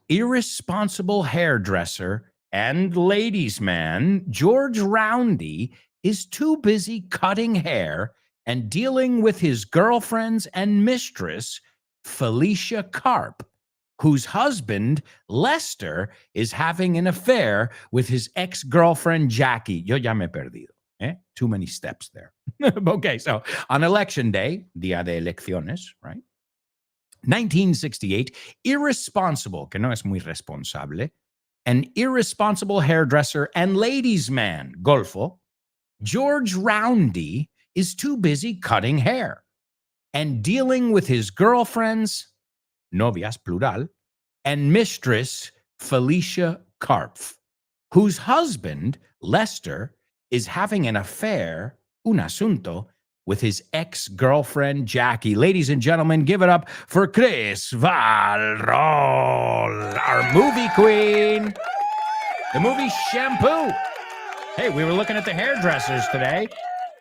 irresponsible hairdresser and ladies' man George Roundy is too busy cutting hair and dealing with his girlfriends and mistress, Felicia Karp, whose husband, Lester, is having an affair with his ex-girlfriend, Jackie. Yo ya me he perdido. Too many steps there. Okay, so on Election Day, Día de Elecciones, right? 1968, irresponsible, que no es muy responsable, an irresponsible hairdresser and ladies' man, Golfo, George Roundy, is too busy cutting hair and dealing with his girlfriends, novias, plural, and mistress, Felicia Karpf, whose husband, Lester, is having an affair, un asunto, with his ex-girlfriend, Jackie. Ladies and gentlemen, give it up for Chris Valrol, our movie queen. The movie Shampoo. Hey, we were looking at the hairdressers today.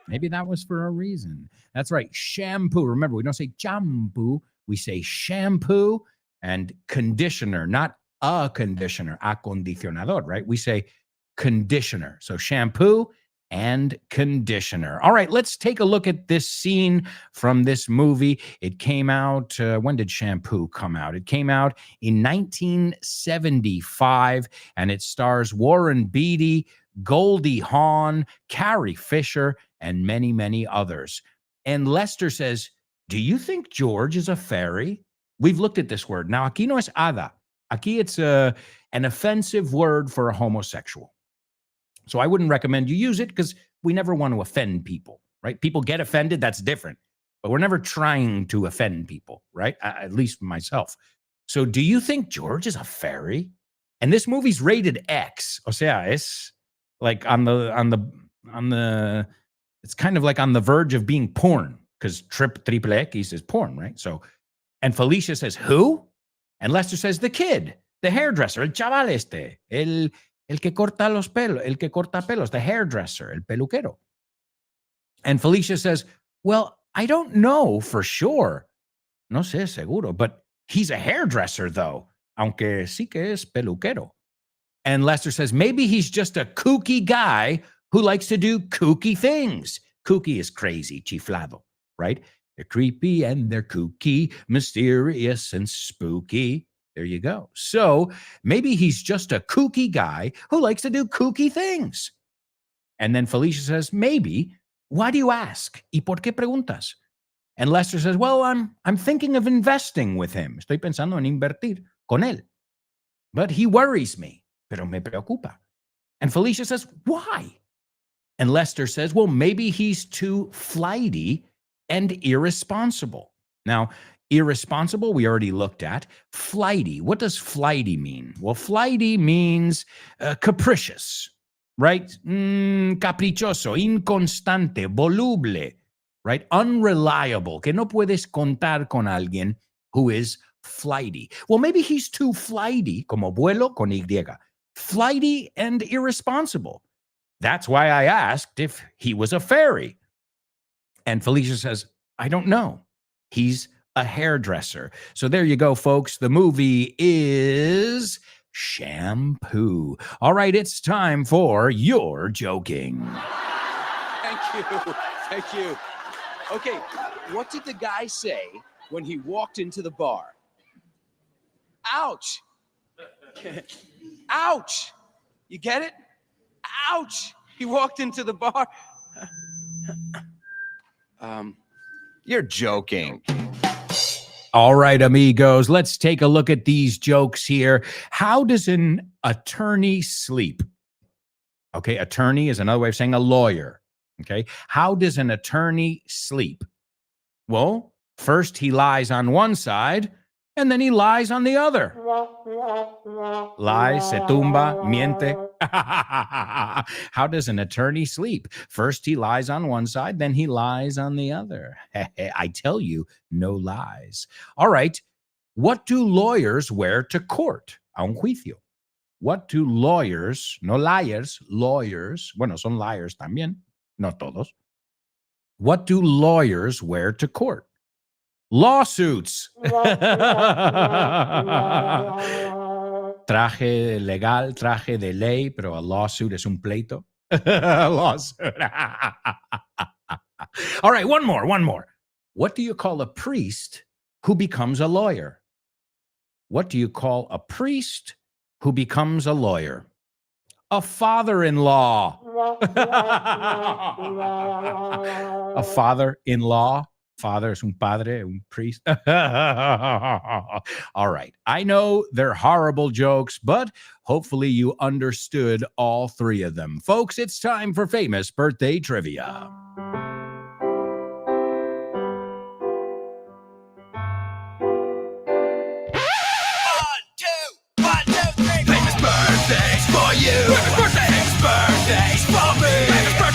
Maybe that was for a reason. That's right, shampoo. Remember, we don't say shampoo. We say shampoo and conditioner, not a conditioner, acondicionador, right? We say conditioner. So shampoo and conditioner. All right, let's take a look at this scene from this movie. It came out, when did Shampoo come out? It came out in 1975, and it stars Warren Beatty, Goldie Hawn, Carrie Fisher, and many, many others. And Lester says, do you think George is a fairy? We've looked at this word. Now, aquí no es hada. Aquí it's an offensive word for a homosexual. So I wouldn't recommend you use it because we never want to offend people, right? People get offended, that's different. But we're never trying to offend people, right? At least myself. So do you think George is a fairy? And this movie's rated X. O sea, es like on the it's kind of like on the verge of being porn because triple X is porn, right? So, and Felicia says, who? And Lester says, the kid, the hairdresser, el chaval este, el que corta los pelos, el que corta pelos, the hairdresser, el peluquero. And Felicia says, well, I don't know for sure. No sé seguro, but he's a hairdresser though, aunque sí que es peluquero. And Lester says, maybe he's just a kooky guy who likes to do kooky things. Kooky is crazy, chiflado, right? They're creepy and they're kooky, mysterious and spooky. There you go. So maybe he's just a kooky guy who likes to do kooky things. And then Felicia says, maybe. Why do you ask? ¿Y por qué preguntas? And Lester says, well, I'm thinking of investing with him. Estoy pensando en invertir con él. But he worries me, pero me preocupa. And Felicia says, why? And Lester says, well, maybe he's too flighty and irresponsible. Now, irresponsible, we already looked at. Flighty, what does flighty mean? Well, flighty means capricious, right? Caprichoso, inconstante, voluble, right? Unreliable, que no puedes contar con alguien who is flighty. Well, maybe he's too flighty, como vuelo con Y, flighty and irresponsible. That's why I asked if he was a fairy. And Felicia says, I don't know. He's a hairdresser. So there you go, folks. The movie is Shampoo. All right, it's time for You're Joking. Thank you. Thank you. Okay, what did the guy say when he walked into the bar? Ouch. Ouch. You get it? Ouch. He walked into the bar. You're joking. All right, amigos, let's take a look at these jokes here. How does an attorney sleep? Okay, attorney is another way of saying a lawyer. Okay, how does an attorney sleep? Well, first he lies on one side, and then he lies on the other. Lies, se tumba, miente. How does an attorney sleep? First he lies on one side, then he lies on the other. I tell you, no lies. All right, what do lawyers wear to court? A un juicio. What do lawyers, no liars, lawyers, bueno, son liars también, no todos. What do lawyers wear to court? Lawsuits. Traje legal, traje de ley, pero a lawsuit es un pleito. Lawsuit. All right, one more. What do you call a priest who becomes a lawyer? What do you call a priest who becomes a lawyer? A father-in-law. A father-in-law. Father es un padre, un priest. All right. I know they're horrible jokes, but hopefully you understood all three of them. Folks, it's time for famous birthday trivia. Famous birthdays for you. Famous birthdays for me.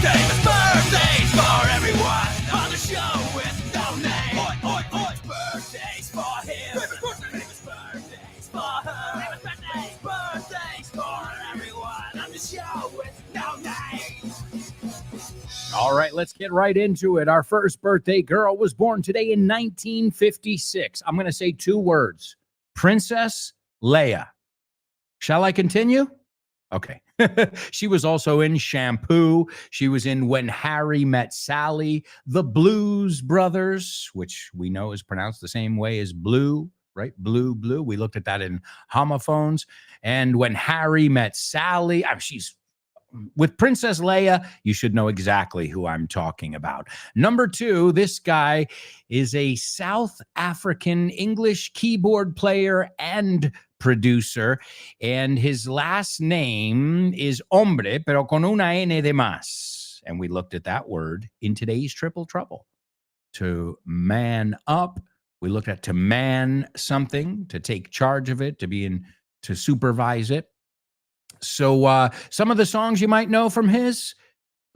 Famous birthdays for everyone on the show with no name. Famous birthdays for him. Famous birthdays for her. Famous birthdays for everyone on the show with no name. All right, let's get right into it. Our first birthday girl was born today in 1956. I'm going to say two words. Princess Leia. Shall I continue? Okay. She was also in Shampoo. She was in When Harry Met Sally, The Blues Brothers, which we know is pronounced the same way as blue, right? Blue, blue. We looked at that in homophones. And When Harry Met Sally, she's with Princess Leia, you should know exactly who I'm talking about. Number two, this guy is a South African English keyboard player and producer, and his last name is Hombre, pero con una N de más. And we looked at that word in today's Triple Trouble. To man up, we looked at to man something, to take charge of it, to supervise it. So some of the songs you might know from his,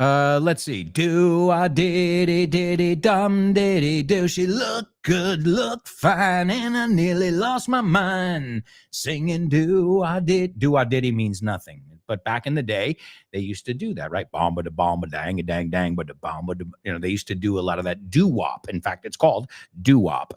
Let's see. Do-a-diddy-diddy-dum-diddy-do. She looked good, looked fine, and I nearly lost my mind. Singing do-a-did. Do-a-diddy means nothing. But back in the day, they used to do that, right? Bomba da bomba dang a dang dang, but da bomba da, they used to do a lot of that doo-wop. In fact, it's called doo-wop.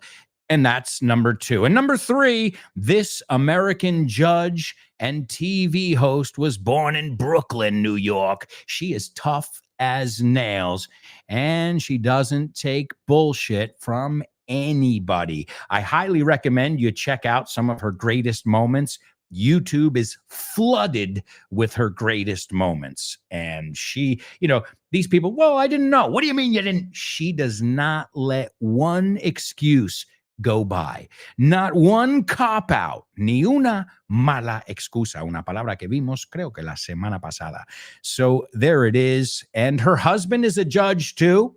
And that's number 2. And number 3, this American judge and TV host was born in Brooklyn, New York. She is tough as nails, and she doesn't take bullshit from anybody. I highly recommend you check out some of her greatest moments. YouTube is flooded with her greatest moments. And she, these people, well, I didn't know. What do you mean you didn't? She does not let one excuse go by. Not one cop out, ni una mala excusa, una palabra que vimos, creo que la semana pasada. So there it is. And her husband is a judge too.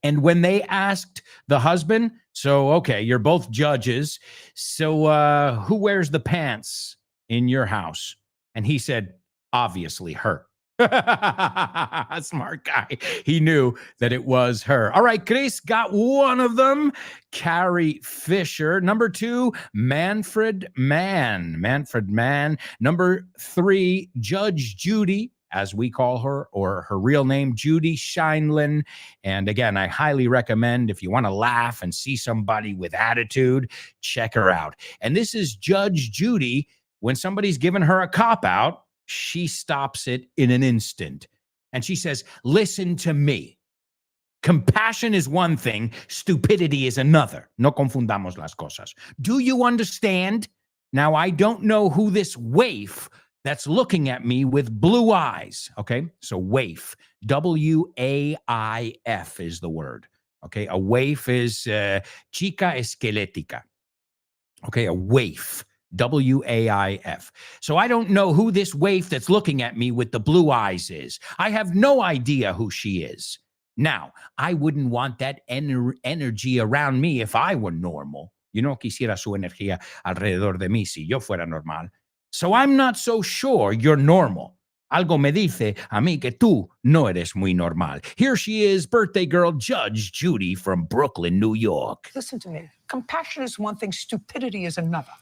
And when they asked the husband, so, okay, you're both judges. So who wears the pants in your house? And he said, obviously her. Smart guy. He knew that it was her. All right, Chris got one of them. Carrie Fisher. Number 2, Manfred Mann. Manfred Mann. Number 3, Judge Judy, as we call her, or her real name, Judy Scheinlin. And again, I highly recommend, if you want to laugh and see somebody with attitude, check her out. And this is Judge Judy. When somebody's given her a cop-out, she stops it in an instant. And she says, listen to me. Compassion is one thing, stupidity is another. No confundamos las cosas. Do you understand? Now, I don't know who this waif that's looking at me with blue eyes. Okay, so waif, W-A-I-F is the word. Okay, a waif is chica esquelética. Okay, a waif. W-A-I-F. So I don't know who this waif that's looking at me with the blue eyes is. I have no idea who she is. Now, I wouldn't want that energy around me if I were normal. Yo no quisiera su energía alrededor de mí si yo fuera normal. So I'm not so sure you're normal. Algo me dice a mí que tú no eres muy normal. Here she is, birthday girl, Judge Judy from Brooklyn, New York. Listen to me. Compassion is one thing, stupidity is another.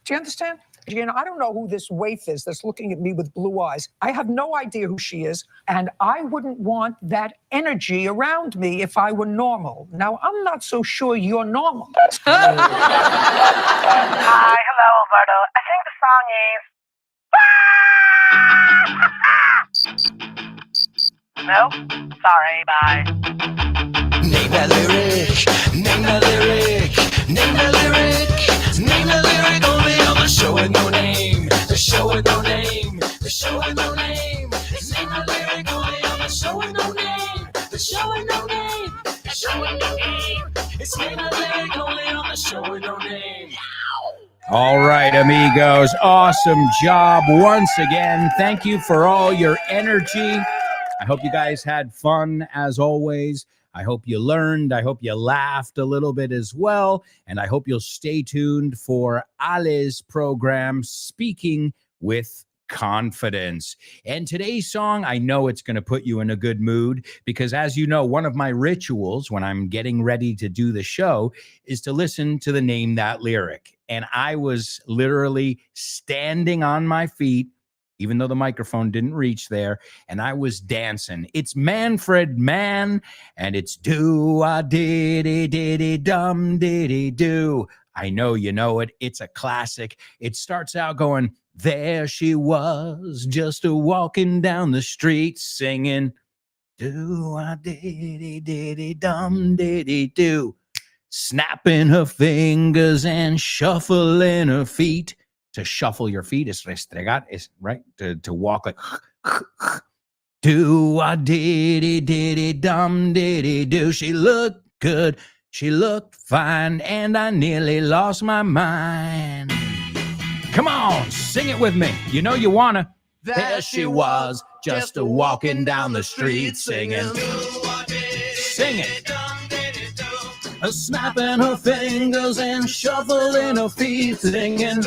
Do you understand? I don't know who this waif is that's looking at me with blue eyes. I have no idea who she is, and I wouldn't want that energy around me if I were normal. Now, I'm not so sure you're normal. Hi, hello, Alberto. I think the song is... No? Sorry, bye. Name that lyric, name that lyric, name that lyric, name that lyric only on the show with no name, the show with no name, the show with no name. It's name that lyric only on the show with no name, the show with no name, the show with no name. It's name that lyric only on the show with no name. All right, amigos. Awesome job once again. Thank you for all your energy. I hope you guys had fun as always. I hope you learned. I hope you laughed a little bit as well. And I hope you'll stay tuned for Ale's program, Speaking with Confidence. And today's song, I know it's going to put you in a good mood because, as you know, one of my rituals when I'm getting ready to do the show is to listen to the Name That Lyric. And I was literally standing on my feet, even though the microphone didn't reach there, and I was dancing. It's Manfred Mann, and it's do-a-diddy-diddy-dum-diddy-do. I know you know it. It's a classic. It starts out going, there she was, just walking down the street singing, do-a-diddy-diddy-dum-diddy-do, snapping her fingers and shuffling her feet. To shuffle your feet is restregar, is right, to walk like do-a-diddy-diddy-dum-diddy-do. She looked good, she looked fine, and I nearly lost my mind. Come on, sing it with me. You know you wanna. There she was, just walking down the street singing. Sing it. Snapping her fingers and shuffling her feet singing.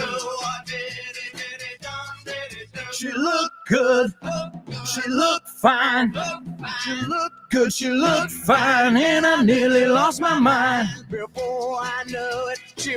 She looked good, She looked fine. She looked good. She looked fine. And I nearly lost my mind. Before I knew it, she was